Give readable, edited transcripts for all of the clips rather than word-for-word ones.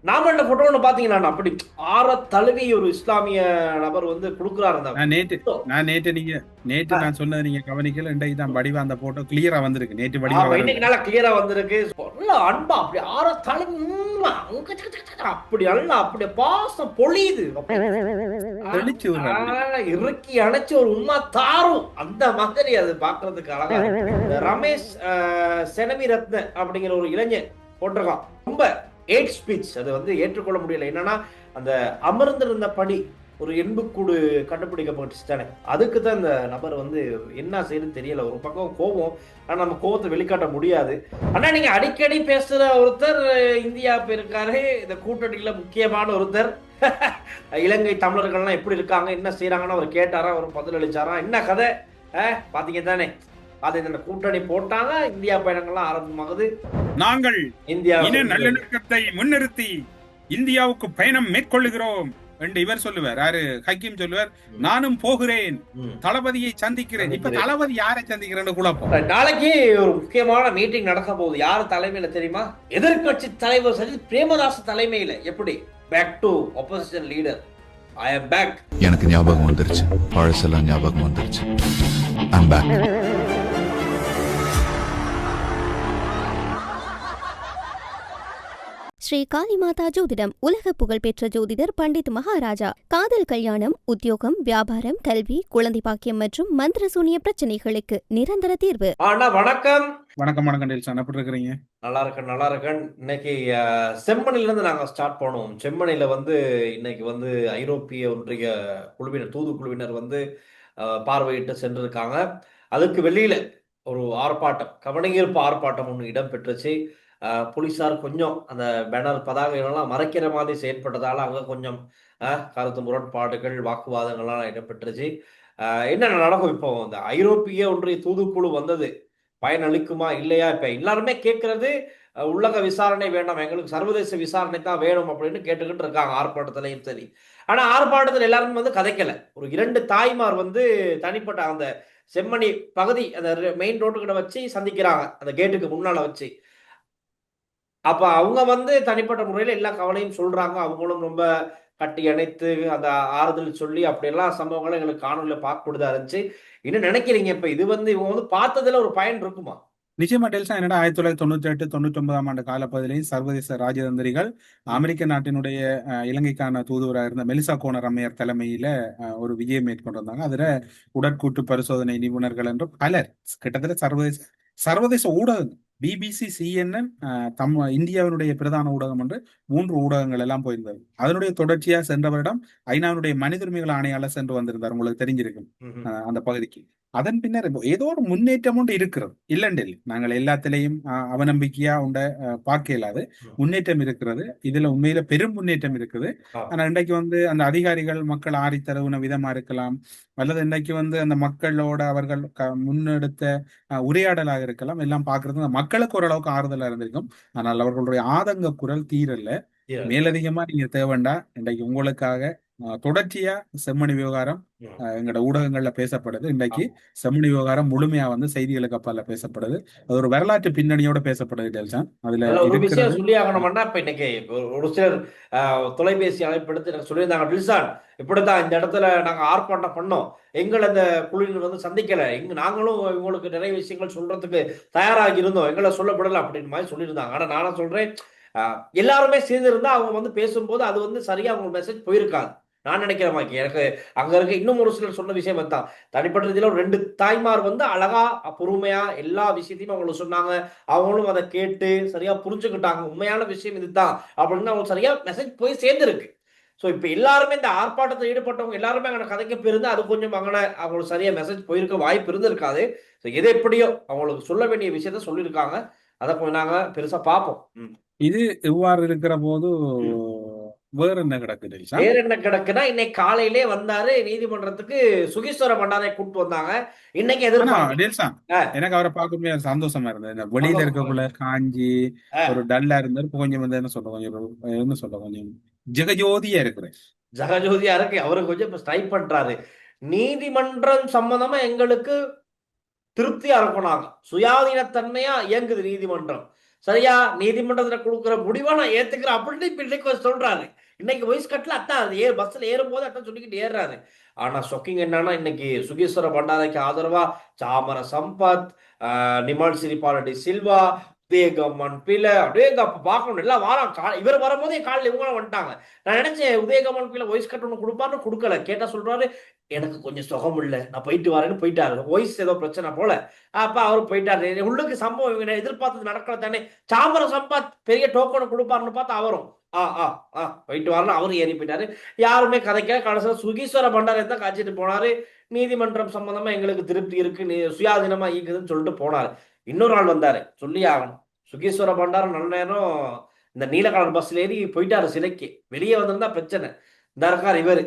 நாம போட்டோ ஒன்று பாத்தீங்கன்னா அப்படி ஆற தழுவி ஒரு இஸ்லாமிய நபர் வந்து கொடுக்குறாரு அந்த நான் நேற்று photo. நான் நேற்று நீங்க நேற்று நான் சொன்னதை நீங்க கவனிக்கல. இன்றைக்கு தான் வடிவா அந்த போட்டோ கிளியரா வந்திருக்கு. நேற்று வடிவா ஆமா வரல. இன்னைக்கு நல்லா கிளியரா வந்திருக்கு. நல்ல அன்பா அப்படி ஆற தழுவி அப்படி நல்லா அப்படி பாசம் பொழியுது. தெளிச்சு விடுறாரு. இறுக்கி அணைச்சு ஒரு உண்மை தாரும் அந்த மாதிரி அது பாக்குறதுக்கு அழகா இருக்கு. இந்த ரமேஷ் செனவி ரத்ன அப்படிங்கிற ஒரு இளைஞன் போட்டிருக்கான். ரொம்ப ஏட் ஸ்பீச் அது வந்து ஏற்றுக்கொள்ள முடியல. என்னன்னா அந்த அமர்ந்திருந்த படி ஒரு எண்புக்கூடு கண்டுபிடிக்கப்பட்டுச்சு தானே, அதுக்கு தான் இந்த நபர் வந்து என்ன செய்யுதுன்னு தெரியல. ஒரு பக்கம் கோபம், ஆனா நம்ம கோபத்தை வெளிக்காட்ட முடியாது. ஆனா நீங்க அடிக்கடி பேசுற ஒருத்தர் இந்தியா போயிருக்காரு, இந்த கூட்டணியில முக்கியமான ஒருத்தர். இலங்கை தமிழர்கள்லாம் எப்படி இருக்காங்க என்ன செய்யறாங்கன்னு அவர் கேட்டாரா, அவர் பதில் அளிச்சாரா, என்ன கதை பாத்தீங்க தானே. அது இந்த கூட்டணி போட்டாங்க, இந்தியா பயணங்கள்லாம் ஆரம்பமாகுது. நாங்கள் இந்தியா இன நல்லிணக்கத்தை முன்னிறுத்தி இந்தியாவுக்கு பயணம் மேற்கொள்ளுகிறோம் என்று இவர் சொல்லுவார். யாரு? ஹக்கீம் சொல்லுவார், நானும் போகிறேன், தளபதியை சந்திக்கிறேன். இப்ப தளபதி யாரை சந்திக்கிறேன்னு குழப்பம். நாளைக்கு ஒரு முக்கியமான மீட்டிங் நடக்க போகுது. யார் தலைமையில தெரியுமா? எதிர்கட்சி தலைவர் சஜித் பிரேமதாஸ் தலைமையில. எப்படி back to opposition leader, I am back. எனக்கு ஞாபகம் வந்துருச்சு, பழசெல்லாம் ஞாபகம் வந்துருச்சு. I am back. Sri Kalimata ஜோதிடம் உலக புகழ்பெற்ற ஜோதிடர் பண்டித் மகாராஜா. காதல், கல்யாணம், உத்தியோகம், வியாபாரம், கல்வி, குழந்தை பாக்கியம் மற்றும் மந்திர சூனிய பிரச்சனைகளுக்கு நிரந்தர தீர்வு. வணக்கம். வணக்கம் வணக்கம் டெல்சான், எப்படி இருக்கிறீங்க? நல்லா இருக்கேன். இன்னைக்கு செம்மணில இருந்து நாங்க ஸ்டார்ட் பண்ணுவோம். செம்மணில வந்து இன்னைக்கு வந்து ஐரோப்பிய ஒன்றிய குழுவினர், தூது குழுவினர் வந்து பார்வையிட்டு சென்றிருக்காங்க. அதுக்கு வெளியில ஒரு ஆர்ப்பாட்டம், கவனஈர்ப்பு ஆர்ப்பாட்டம் ஒன்று இடம்பெற்றுச்சு. போலீஸார் கொஞ்சம் அந்த பேனர் பதாகைகள்லாம் மறைக்கிற மாதிரி செயற்பட்டதால அங்க கொஞ்சம் கருத்து முரண்பாடுகள், வாக்குவாதங்கள்லாம் இடம்பெற்றுச்சு. என்னென்ன நடக்கும் இப்போ? இந்த ஐரோப்பிய ஒன்றிய தூதுக்குழு வந்தது பயனளிக்குமா இல்லையா? இப்ப எல்லாருமே கேட்கறது உள்ளக விசாரணை வேண்டாம், எங்களுக்கு சர்வதேச விசாரணை தான் வேணும் அப்படின்னு கேட்டுக்கிட்டு இருக்காங்க ஆர்ப்பாட்டத்திலையும் சரி. ஆனா ஆர்ப்பாட்டத்தில் எல்லாருமே வந்து கதைக்கல. ஒரு 2 தாய்மார் வந்து தனிப்பட்ட அந்த செம்மணி பகுதி அந்த மெயின் ரோட்டுக்கிட்ட வச்சு சந்திக்கிறாங்க, அந்த கேட்டுக்கு முன்னால வச்சு. அப்ப அவங்க வந்து தனிப்பட்ட முறையில எல்லா கவலையும் சொல்றாங்க. அவங்களும் ரொம்ப கட்டி அணைத்து அந்த ஆறுதல் சொல்லி அப்படியெல்லாம் சம்பவங்களும் எங்களுக்கு காணொலியில பார்க்கக்கூடியதா இருந்துச்சு. என்ன நினைக்கிறீங்க? இப்ப இது வந்து இவங்க வந்து பார்த்ததுல ஒரு பயன் இருக்குமா? நிச்சயமா டெல்சா. என்னடா 1998 99ஆம் ஆண்டு காலப்பகுதியிலேயும் சர்வதேச ராஜதந்திரிகள் அமெரிக்க நாட்டினுடைய இலங்கைக்கான தூதுவராக இருந்த மெலிசா கோனர் அம்மையார் தலைமையில ஒரு விஜயம் மேற்கொண்டிருந்தாங்க. அதுல உடற்கூற்று பரிசோதனை நிபுணர்கள் என்று பலர், கிட்டத்தட்ட சர்வதேச சர்வதேச ஊடகங்கள், பிபிசி, சிஎன்என், இந்தியாவினுடைய பிரதான ஊடகம் என்று 3 ஊடகங்கள் எல்லாம் போயிருந்தது. அதனுடைய தொடர்ச்சியா சென்ற வருடம் ஐநாவுடைய மனித உரிமைகள் ஆணையாளர் சென்று வந்திருந்தார். உங்களுக்கு தெரிஞ்சிருக்கும் அந்த பகுதிக்கு. அதன் பின்னர் ஏதோ ஒரு முன்னேற்றம் ஒன்று இருக்கிறது, இல்லண்டில் நாங்கள் எல்லாத்திலையும் அவநம்பிக்கையா உண்ட பார்க்க இயலாது. முன்னேற்றம் இருக்கிறது, இதுல உண்மையில பெரும் முன்னேற்றம் இருக்குது. ஆனா இன்றைக்கு வந்து அந்த அதிகாரிகள் மக்கள் ஆறித்தரவுன விதமா இருக்கலாம், அல்லது இன்றைக்கு வந்து அந்த மக்களோட அவர்கள் முன்னெடுத்த உரையாடலாக இருக்கலாம், எல்லாம் பார்க்கறது மக்களுக்கு ஓரளவுக்கு ஆறுதலா இருந்திருக்கும். ஆனால் அவர்களுடைய ஆதங்க குரல் தீரல்ல. மேலதிகமா நீங்க தேவைண்டா, இன்றைக்கு உங்களுக்காக தொடர்ச்சியா செம்மணி விவகாரம் எங்களோட ஊடகங்கள்ல பேசப்படுது. இன்றைக்கு செம்மணி விவகாரம் முழுமையா வந்து செய்திகளுக்கு அப்பால பேசப்படுது. அது ஒரு வரலாற்று பின்னணியோட பேசப்படுது டெல்சான். அதுல ஒரு விஷயம் சொல்லி ஆகணும்னா, இப்ப இன்னைக்கு ஒரு சிலர் தொலைபேசி அழைப்படுத்தி எனக்கு சொல்லியிருந்தாங்க, டில்சான் இப்படித்தான் இந்த இடத்துல நாங்க ஆர்ப்பாட்டம் பண்ணோம், எங்களை அந்த குழுவினர் வந்து சந்திக்கல, நாங்களும் இவங்களுக்கு நிறைய விஷயங்கள் சொல்றதுக்கு தயாராகி இருந்தோம், எங்களை சொல்லப்படல அப்படின்னு மாதிரி சொல்லியிருந்தாங்க. ஆனா நானும் சொல்றேன், எல்லாருமே சேர்ந்திருந்தா அவங்க வந்து பேசும்போது அது வந்து சரியா அவங்க மெசேஜ் போயிருக்காது நான் நினைக்கிறேன். மாக்கி எனக்கு அங்க இருக்க இன்னும் ஒரு சிலர் சொன்ன விஷயம் தான், தனிப்பட்ட ரீதியில ஒரு 2 தாய்மார் வந்து அழகா பொறுமையா எல்லா விஷயத்தையும் அவங்களுக்கு சொன்னாங்க. அவங்களும் அதை கேட்டு சரியா புரிஞ்சுக்கிட்டாங்க, உண்மையான விஷயம் இதுதான் அப்படின்னு அவங்க சரியா மெசேஜ் போய் சேர்ந்துருக்கு. ஸோ இப்போ எல்லாருமே இந்த ஆர்ப்பாட்டத்தில் ஈடுபட்டவங்க எல்லாருமே அங்கே கதைக்க போயிருந்தா அது கொஞ்சம் அங்கே அவங்களுக்கு சரியா மெசேஜ் போயிருக்க வாய்ப்பு இருந்திருக்காது. ஸோ எது எப்படியோ அவங்களுக்கு சொல்ல வேண்டிய விஷயத்த சொல்லியிருக்காங்க. அதை கொஞ்சம் நாங்க பெருசா பார்ப்போம். இது இவ்வாறு இருக்கிற போது வேற என்ன கிடக்குது? வேற என்ன கிடக்குன்னா, இன்னைக்கு காலையிலே வந்தாரு நீதிமன்றத்துக்கு, சுகீஸ்வர பண்டாரை கூப்பிட்டு வந்தாங்க. இன்னைக்கு எனக்கு அவரை பார்க்கவே சந்தோஷமா இருந்தது. வெளியில இருக்கக்குள்ள காஞ்சி ஒரு டல்லா இருந்தாரு, கொஞ்சம் வந்து என்ன சொல்ல கொஞ்சம் ஜெகஜோதியா இருக்கிறேன். ஜெகஜோதியா இருக்கு. அவரு கொஞ்சம் இப்ப ஸ்ட்ரைக் பண்றாரு. நீதிமன்றம் சம்பந்தமா எங்களுக்கு திருப்தியா இருக்கணும், சுயாதீனத்தன்மையா இயங்குது நீதிமன்றம், சரியா நீதிமன்றத்துல கொடுக்குற முடிவா நான் ஏத்துக்கிறேன் அப்படின்னு இப்ப இன்னைக்கு சொல்றாரு. இன்னைக்கு வாய்ஸ் கட்ல அதான் பஸ்ல ஏறும்போது அதான் சொல்லிக்கிட்டு ஏறாரு. ஆனா ஷாக்கிங் என்னன்னா இன்னைக்கு சுகீஸ்வர பண்டாரைக்கு ஆதரவா சாமர சம்பத், நிமல் சிறிபாலடி சில்வா, உதயகம்மன் பிள்ளை அப்படியே பார்க்கணும் எல்லாம் வாரம். இவர் வரும்போது என் காலில் இவங்களும் வந்துட்டாங்க. நான் நினைச்சேன் உதயகம்மன் பிள்ளை வாய்ஸ் கட் ஒன்று கொடுப்பாருன்னு கொடுக்கல. கேட்டா சொல்றாரு எனக்கு கொஞ்சம் சுகம் இல்லை நான் போயிட்டு வரேன்னு போயிட்டாரு. வாய்ஸ் ஏதோ பிரச்சனை போல. அப்ப அவரு போயிட்டாரு. உள்ளுக்கு சம்பவம் இவங்க எதிர்பார்த்தது நடக்கல தானே. சாமர சம்பத் பெரிய டோக்கன் கொடுப்பாருன்னு பார்த்தா அவரும் போயிட்டு வரலாம் அவரும் ஏறி போயிட்டாரு. யாருமே கதைக்க கடைசியில் சுகீஸ்வர பண்டாரை தான் காய்ச்சிட்டு போனாரு. நீதிமன்றம் சம்பந்தமா எங்களுக்கு திருப்தி இருக்கு சுயாதீனமா ஈக்குதுன்னு சொல்லிட்டு போனாரு. இன்னொரு ஆள் வந்தாரு சொல்லி ஆகணும். சுகீஸ்வர பண்டாரம் நல்ல நேரம் இந்த நீல கலர் பஸ்ல ஏறி போயிட்டாரு சிலைக்கு. வெளியே வந்திருந்தா பிரச்சனை. இந்த இருக்கார் இவரு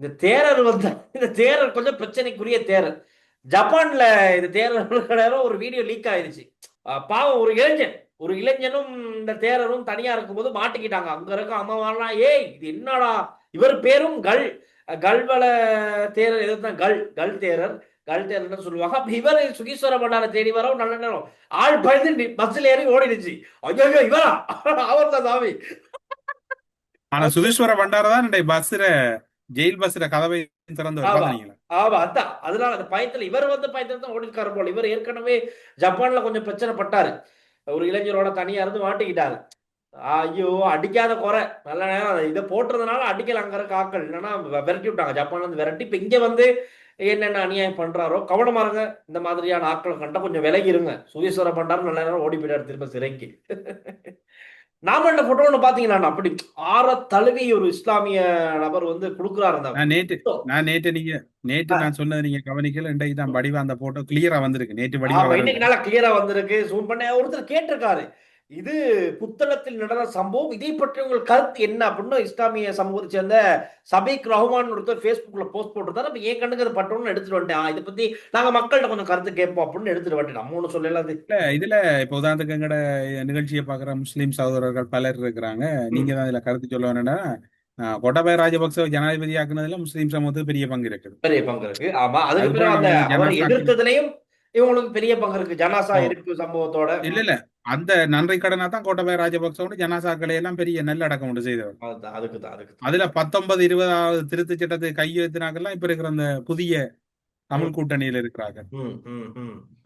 இந்த தேரர் வந்த இந்த தேரர் கொஞ்சம் பிரச்சனைக்குரிய தேரர். ஜப்பான்ல இந்த தேரர் ஒரு வீடியோ லீக் ஆயிடுச்சு. பாவம் ஒரு இளைஞனும் இந்த தேரரும் தனியா இருக்கும்போது மாட்டிக்கிட்டாங்க. அங்க இருக்க அம்மா ஏய் இது என்னடா இவர் பேரும் கல்வள தேரர் எதுதான் கல் தேரர் சொல்லுவாங்க. அப்ப இவர் சுகீஸ்வர பண்டார தேடி வர நல்ல நேரம் ஆள் பயந்து பஸ்ல ஏறி ஓடிடுச்சு. ஐயோ இவரா அவர் தான் சாமி. ஆனா சுகீஸ்வர பண்டார தான் பஸ்ல ஜெயில் பஸ்ல கதவை திறந்து ஆமா அதான் அதனால அந்த பயத்துல இவர் பயத்துல தான் ஓடிருக்காரு போல. இவர் ஏற்கனவே ஜப்பான்ல கொஞ்சம் பிரச்சனை பட்டாரு. ஒரு இளைஞரோட தனியா இருந்து மாட்டிக்கிட்டாரு. ஐயோ அடிக்காத குறை நல்ல நேரம் இதை போட்டுறதுனால அடிக்கல அங்க இருக்க ஆக்கள் இல்லைன்னா விரட்டி விட்டாங்க. ஜப்பான்ல இருந்து விரட்டி இப்ப இங்க வந்து என்னென்ன அநியாயம் பண்றாரோ கவனமா இருங்க. இந்த மாதிரியான ஆட்களை கண்டா கொஞ்சம் விலகி இருங்க. சுகீஸ்வர பண்டாரம் நல்ல நேரம் ஓடி போயிட்டாரு திரும்ப சிறைக்கு. நாம இந்த போட்டோ ஒண்ணு பாத்தீங்கன்னா அப்படி தழுவி ஒரு இஸ்லாமிய நபர் வந்து கொடுக்குறாரு. நான் சொன்னது நீங்க கவனிக்கல. இன்றைக்கு தான் வடிவா அந்த போட்டோ கிளியரா வந்திருக்கு. நேற்று இன்னைக்கு நாளா கிளியரா வந்திருக்கு. ஜூம் பண்ண ஒருத்தர் கேட்டிருக்காரு இது புத்தளத்தில் நடந்த சம்பவம் இதை பற்றி உங்கள் கருத்து என்ன அப்படின்னு இஸ்லாமிய சமூகத்தை சேர்ந்த சபீக் ரஹ்மான் ஒருத்தர் Facebookல போஸ்ட் போட்டிருந்தாரு. அப்ப என் கண்ணுக்கு அது பட்டோன்னு எடுத்துட்டு வந்துட்டேன். இதை பத்தி நாங்க மக்கள்கிட்ட கொஞ்சம் கருத்து கேட்போம் அப்படின்னு எடுத்துட்டு வந்துட்டேன். நம்ம ஒண்ணு சொல்லல இதுல இப்ப உதாரணத்துக்கு எங்கட நிகழ்ச்சியை பாக்குற முஸ்லீம் சகோதரர்கள் பலர் இருக்கிறாங்க. நீங்க தான் இதுல கருத்து சொல்ல வேணும்னா கோட்டாபய ராஜபக்ச ஜனாதிபதி ஆக்குனதுல முஸ்லீம் சமூகத்துக்கு பெரிய பங்கு இருக்கு. ஆமா அதுக்கு எதிர்த்ததுலயும் இவங்களுக்கு பெரிய பங்கு இருக்கு. ஜனாசா இருக்கு சம்பவத்தோட இல்ல அந்த நன்றி கடனா தான் கோட்டாபய ராஜபக்சோட ஜனாசாக்களை எல்லாம் பெரிய நல்லடக்கம் உண்டு செய்தவர். அதுல 19, 20வது திருத்த சட்டத்தை கையெழுத்தினாக்கெல்லாம் இப்ப இருக்கிற அந்த புதிய தமிழ் கூட்டணியில இருக்கிறாங்க.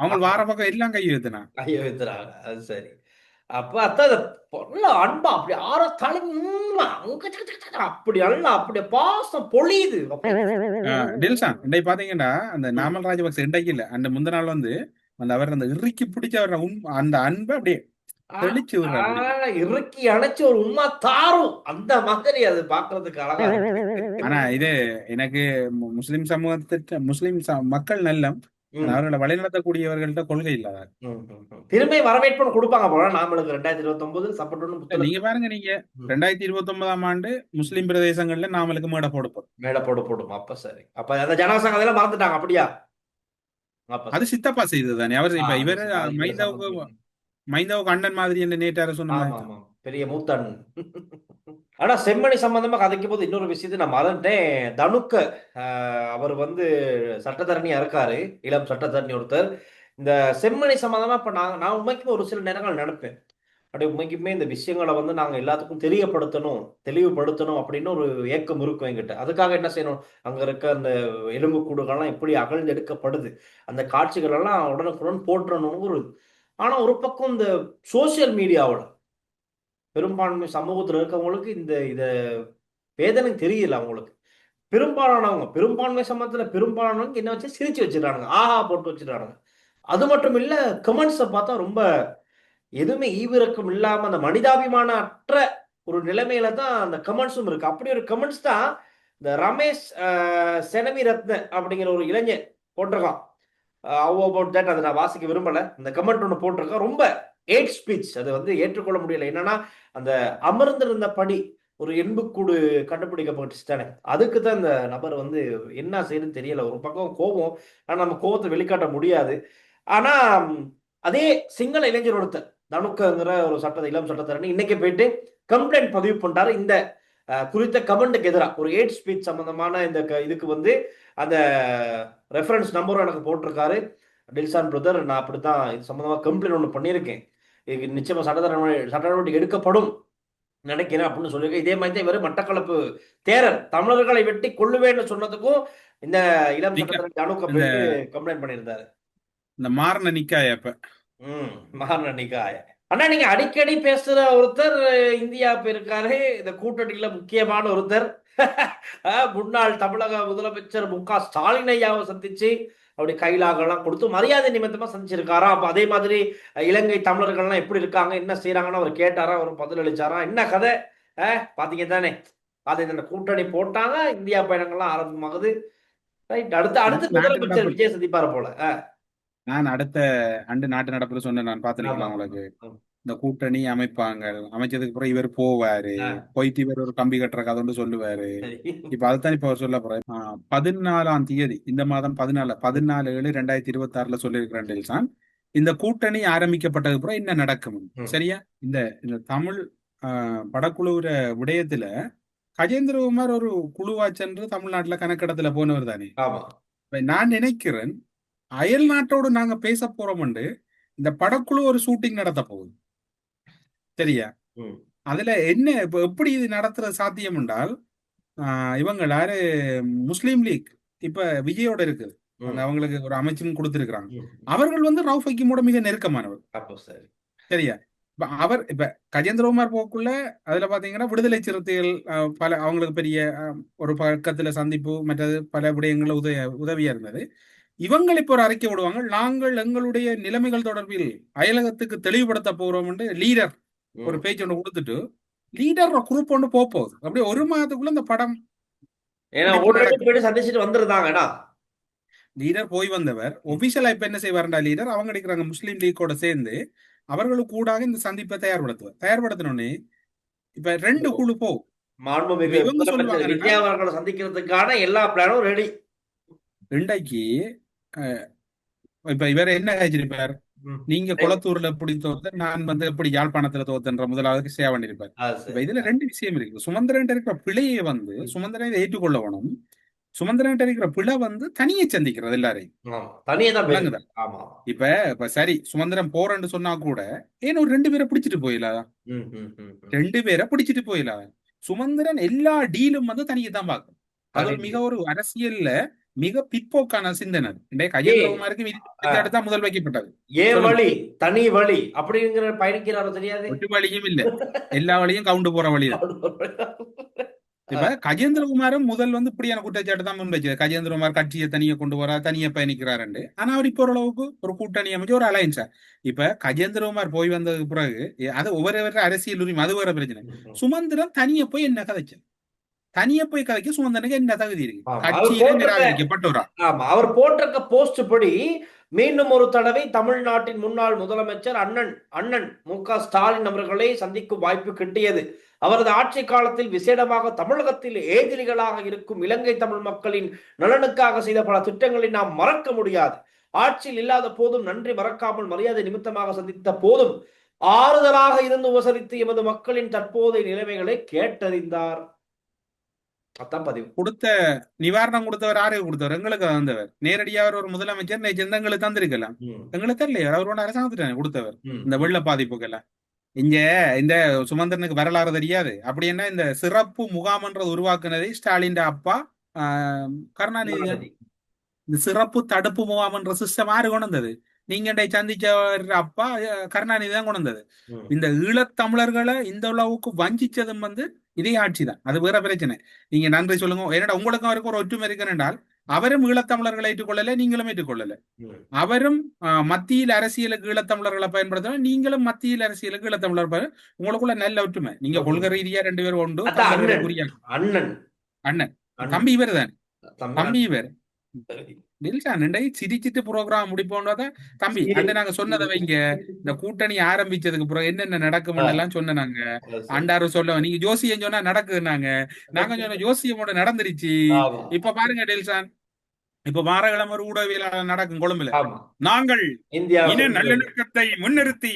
அவங்க வார பக்கம் எல்லாம் கையெழுத்தினாங்க. அது சரி. அப்ப அதான் அன்பா அப்படி அப்படி அல்ல அப்படி பாசம் பொழியுது. டில்சான் இன்றைக்கு பாத்தீங்கன்னா அந்த நாமல் ராஜபக்ச இன்றைக்கு இல்ல அந்த முந்த நாள் வந்து அந்த அவர் அந்த இறுக்கி பிடிச்ச அந்த அன்பை அப்படியே தெளிச்சு இறுக்கி அணைச்சு ஒரு உண்மை தாரும் அந்த மாதிரி அது பாக்குறதுக்கு அழகா. ஆனா இது எனக்கு முஸ்லிம் சமூகத்திற்கு முஸ்லிம் மக்கள் நல்லம் அவர்களை வழிநடத்தக்கூடியவர்கள்ட்ட கொள்கை இல்லாத திரும்ப வரவேற்பு கொடுப்பாங்க போல. நாமளுக்கு 2029 சப்போர்ட் நீங்க பாருங்க. நீங்க 2029ஆம் ஆண்டு முஸ்லிம் பிரதேசங்கள்ல நாமளுக்கு மேடை போடும். அப்ப சரி. அப்ப அந்த ஜனசங்க அதெல்லாம் மறந்துட்டாங்க அப்படியா? அது சித்தப்பா செய்ததுதானே. அவர் இப்ப இவர் மைந்தாவுக்கு அண்ணன் மாதிரி என்ன நேற்று சொன்னாங்க. பெரிய மூத்தன். ஆனா செம்மணி சம்பந்தமா கதைக்கும் போது இன்னொரு விஷயத்தை நான் மறந்துட்டேன். தனுக்க அவர் வந்து சட்டத்தரணியா இருக்காரு. இளம் சட்டத்தரணி ஒருத்தர். இந்த செம்மணி சம்பந்தமா இப்ப நான் உண்மைக்குமே ஒரு சில நேரங்கள் நினைப்பேன். அப்படி உண்மைக்குமே இந்த விஷயங்களை வந்து நாங்க எல்லாத்துக்கும் தெளிவுபடுத்தணும் அப்படின்னு ஒரு ஏக்கம் இருக்கும் எங்கிட்ட. அதுக்காக என்ன செய்யணும், அங்க இருக்க அந்த எலும்பு கூடுகள்லாம் எப்படி அகழ்ந்தெடுக்கப்படுது, அந்த காட்சிகள் எல்லாம் உடனுக்குடன் போற்றணும். ஆனா ஒரு பக்கம் இந்த சோசியல் மீடியாவோட பெரும்பான்மை சமூகத்துல இருக்கவங்களுக்கு இத வேதனை தெரியல. அவங்களுக்கு பெரும்பான்மை சமூகத்துல பெரும்பாலானவங்க என்ன வச்சு சிரிச்சு வச்சிடறாங்க, ஆஹா போட்டு வச்சிடறாங்க. அது மட்டும் இல்ல கமெண்ட்ஸை பார்த்தா ரொம்ப எதுவுமே ஈவிரக்கம் இல்லாம அந்த மனிதாபிமான அற்ற ஒரு நிலைமையில தான் அந்த கமெண்ட்ஸும் இருக்கு. அப்படி ஒரு கமெண்ட்ஸ் தான் இந்த ரமேஷ் செனவி ரத்ன அப்படிங்கிற ஒரு இளைஞர் போட்டிருக்கான். அதை நான் வாசிக்க விரும்பல. இந்த கமெண்ட் ஒன்று போட்டிருக்கான். ரொம்ப ஹேட் ஸ்பீச். அது வந்து ஏற்றுக்கொள்ள முடியல. என்னன்னா அந்த அமர்ந்திருந்த படி ஒரு எண்புக்கூடு கண்டுபிடிக்கப்பட்டுச்சு தானே, அதுக்கு தான் இந்த நபர் வந்து என்ன செய்யுதுன்னு தெரியல. ஒரு பக்கம் கோபம், ஆனா நம்ம கோபத்தை வெளிக்காட்ட முடியாது. ஆனா அதே சிங்கள இளைஞர் ஒருத்தர் தனுக்கங்கிற ஒரு இளம் சட்டத்தரணி இன்னைக்கு போயிட்டு கம்ப்ளைண்ட் பதிவு பண்றாரு. இந்த குறித்த கமெண்ட்டுக்கு எதிராக ஒரு ஹேட் ஸ்பீச் சம்பந்தமான இந்த இதுக்கு வந்து அந்த ரெஃபரன்ஸ் நம்பரும் எனக்கு போட்டிருக்காரு. டில்சான் பிரதர், நான் அப்படித்தான் இது சம்பந்தமா கம்ப்ளைண்ட் ஒன்று பண்ணியிருக்கேன். இது நிச்சயமா சட்ட நடவடிக்கை எடுக்கப்படும் நினைக்கிறேன் அப்படின்னு சொல்லியிருக்கேன். இதே மாதிரி தான் இவர் மட்டக்களப்பு தேரர் தமிழர்களை வெட்டி கொள்ளுவேன்னு சொன்னதுக்கும் இந்த இளம் சட்டத்தரணி அணுக்க இந்த போயிட்டு கம்ப்ளைண்ட் பண்ணியிருந்தாரு. இந்த மாறின நிக்காய இப்ப மகாநடிகாய அண்ணா, நீங்க அடிக்கடி பேசுற ஒருத்தர் இந்தியா போயிருக்காரு. இந்த கூட்டணியில முக்கியமான ஒருத்தர் முன்னாள் தமிழக முதலமைச்சர் மு.க. ஸ்டாலின் ஐயாவை சந்திச்சு அப்படி கைலாகலாம் கொடுத்து மரியாதை நிமித்தமா சந்திச்சிருக்காராம். அப்ப அதே மாதிரி இலங்கை தமிழர்கள்லாம் எப்படி இருக்காங்க, என்ன செய்யறாங்கன்னு அவர் கேட்டாரா, அவர் பதில் அளிச்சாரா, என்ன கதை பாத்தீங்க தானே. அது இந்த கூட்டணி போட்டாங்க, இந்தியா பயணங்கள்லாம் ஆரம்பமாகுது. ரைட், அடுத்து முதலமைச்சர் விஜய் சந்திப்பாரு போல. நான் அடுத்த நாட்டு நடப்புல சொன்னேன், நான் பாத்துருக்கலாம் உங்களுக்கு. இந்த கூட்டணி அமைப்பாங்க, அமைச்சதுக்கு அப்புறம் இவர் போவாரு, போயிட்டு இவர் ஒரு கம்பி கட்டுற கதை ஒன்று சொல்லுவாரு. இப்ப அதுதான் இப்ப அவர் சொல்ல போறேன். 14ஆம் தேதி இந்த மாதம் 14/7/2026 சொல்லியிருக்கிறேன். இந்த கூட்டணி ஆரம்பிக்கப்பட்டதுக்கு அப்புறம் என்ன நடக்கும் சரியா. இந்த தமிழ் படக்குழுவுற விடயத்துல கஜேந்திரகுமார் ஒரு குழுவா சென்று தமிழ்நாட்டுல கணக்கெடுத்துல போனவர் தானே. நான் நினைக்கிறேன் அயல் நாட்டோடு நாங்க பேச போறோம், இந்த படக்குழு ஒரு ஷூட்டிங் நடத்த போகுது சரியா. அதுல என்ன இப்ப எப்படி இது நடத்துறது சாத்தியம் என்றால், இவங்க யாரு முஸ்லீம் லீக் இப்ப விஜயோட இருக்குது, அவங்களுக்கு ஒரு அமைச்சும் கொடுத்திருக்கிறாங்க. அவர்கள் வந்து ரவுஃப் ஹக்கீமோட மிக நெருக்கமானவர் சரியா. இப்ப கஜேந்திரகுமார் போக்குள்ள அதுல பாத்தீங்கன்னா விடுதலை சிறுத்தைகள் பல அவங்களுக்கு பெரிய ஒரு பக்கத்துல சந்திப்பு மற்றது பல விடயங்கள்ல உதவியா இருந்தது. இவங்க இப்ப ஒரு அறிக்கை விடுவாங்க, நாங்கள் எங்களுடைய நிலைமைகள் தொடர்பில் அயலகத்துக்கு தெளிவுபடுத்த போறோம் என்று லீடர் ஒரு பேஜ் ஒன்று கொடுத்துட்டு லீடர் குரூப் ஒன்று போகுது. அப்படியே ஒரு மாதத்துக்குள்ள இந்த படம் சந்திச்சுட்டு வந்துருந்தாங்க. லீடர் போய் வந்தவர் ஒபிஷியலா இப்ப என்ன செய்வாருண்டா, லீடர் அவங்க எடுக்கிறாங்க முஸ்லீம் லீக்கோட சேர்ந்து அவர்களுக்கு கூடாக இந்த சந்திப்பை தயார்படுத்தணும்னு இப்ப 2 குழு இவங்க சொல்லுவாங்க சந்திக்கிறதுக்கான எல்லா பிளானும் ரெடி. இன்றைக்கு இப்ப இவர் என்ன ஆச்சிருப்பார், நீங்க குளத்தூர்ல எப்படி தோத்த, நான் வந்து எப்படி யாழ்ப்பாணத்துல தோத்தன்ற முதலாவது சேவ் பண்ணிருப்பார். இப்ப இதுல 2 விஷயம் இருக்கு. சுமந்திரன் இருக்கிற பிழையை வந்து சுமந்திரன் ஏற்றுக்கொள்ள வேணும். சுமந்திரன் இருக்கிற பிழை வந்து தனியை சந்திக்கிறது எல்லாரையும். இப்ப சரி சுமந்திரன் போறேன்னு சொன்னா கூட ஏன் ஒரு 2 பேரை பிடிச்சிட்டு போயிடலாம், 2 பேரை பிடிச்சிட்டு போயிடலாம். சுமந்திரன் எல்லா டீலும் வந்து தனியை தான் பார்க்கும். அது மிக ஒரு அரசியல்ல மிக பிற்போக்கான சிந்தனை. கஜேந்திரகுமாருக்கு தான் முதல் வைக்கப்பட்டது. ஏன் வழி தனி வழி அப்படிங்கிற பயணிக்கிறாரோ தெரியாது. ஒரு வழியும் இல்ல, எல்லா வழியும் கவுண்டு போற வழிதான். இப்ப கஜேந்திரகுமாரும் முதல் வந்து இப்படியான குற்றச்சாட்டு தான் முன் வச்சது. கஜேந்திரகுமார் கட்சியை தனியை கொண்டு வரா, தனியா பயணிக்கிறாரு. ஆனா அவர் இப்ப ஓரளவுக்கு ஒரு கூட்டணி அமைச்சு ஒரு அலைன்ஸா. இப்ப கஜேந்திரகுமார் போய் வந்ததுக்கு பிறகு அது ஒவ்வொரு அரசியல் உரிமை, அது வேற பிரச்சனை. சுமந்திரன் தனியா போய் என்ன கதைச்சு, தனியா போய் கதைக்க சுமந்திரனுக்கு என்ன தகுதி இருக்கு? கட்சியில நிராகரிக்கப்பட்டவரா. அவர் போட்டிருக்க போஸ்ட் படி மீண்டும் ஒரு தடவை தமிழ்நாட்டின் முன்னாள் முதலமைச்சர் அண்ணன் மு.க. ஸ்டாலின் அவர்களை சந்திக்கும் வாய்ப்பு கிட்டியது. அவரது ஆட்சி காலத்தில் விசேடமாக தமிழகத்தில் ஏதிலிகளாக இருக்கும் இலங்கை தமிழ் மக்களின் நலனுக்காக செய்த பல திட்டங்களை நாம் மறக்க முடியாது. ஆட்சியில் இல்லாத போதும் நன்றி மறக்காமல் மரியாதை நிமித்தமாக சந்தித்த போதும் ஆறுதலாக இருந்து உபசரித்து எமது மக்களின் தற்போதைய நிலைமைகளை கேட்டறிந்தார். கொடுத்த நிவாரணம் கொடுத்தவர் யாரு கொடுத்தவர்? எங்களுக்கு வந்தவர் நேரடியாக ஒரு முதலமைச்சர் எங்களுக்கு தந்திருக்கலாம், எங்களுக்கு தெரியலையா? அவர் அரசாங்கத்திட்ட கொடுத்தவர் இந்த வெள்ள பாதிப்புக்கெல்லாம். இங்க இந்த சுமந்திரனுக்கு வரலாறு தெரியாது. அப்படி என்ன இந்த சிறப்பு முகாம்ன்றது உருவாக்குனதை ஸ்டாலின் அப்பா கருணாநிதி. இந்த சிறப்பு தடுப்பு முகாம்ன்ற சிஸ்டம் யாரு கொண்டு வந்தது? நீங்க சந்திச்ச அப்பா கருணாநிதி தான் கொண்டு வந்தது. இந்த ஈழத்தமிழர்களை இந்த அளவுக்கு வஞ்சிச்சதும் வந்து இதே ஆட்சி தான். அது வேற பிரச்சனை. நீங்க நன்றி சொல்லுங்க. என்னடா உங்களுக்கும் அவருக்கு ஒரு ஒற்றுமை இருக்கு என்றால் அவரும் ஈழத்தமிழர்களை ஏற்றுக்கொள்ளல, நீங்களும் ஏற்றுக்கொள்ளல. அவரும் மத்தியில் அரசியலுக்கு ஈழத்தமிழர்களை பயன்படுத்தணும், நீங்களும் மத்தியில் அரசியலுக்கு ஈழத்தமிழர். உங்களுக்குள்ள நல்ல ஒற்றுமை. நீங்க கொள்கை ரீதியா 2 பேரும் உண்டு. அண்ணன் தம்பி இவர் தானே, தம்பி இவர் சிரிச்சிட்டு புரோகிராம் முடிப்போம். தம்பி அண்ணன் நாங்க சொன்னதை வைங்க, இந்த கூட்டணி ஆரம்பிச்சதுக்கு பிறகு என்னென்ன நடக்கும் எல்லாம் சொன்னாங்க. அண்டாரு சொல்ல நீங்க ஜோசியம் சொன்னா நடக்குதுன்னாங்க. நாங்க சொன்ன ஜோசியமோட நடந்துருச்சு. இப்ப பாருங்க டெல்சான், இப்ப வாரக்கிழமை ஒரு ஊடகவியலாளர் நடக்கும் கொழும்புல. நாங்கள் இன நல்லிணக்கத்தை முன்னிறுத்தி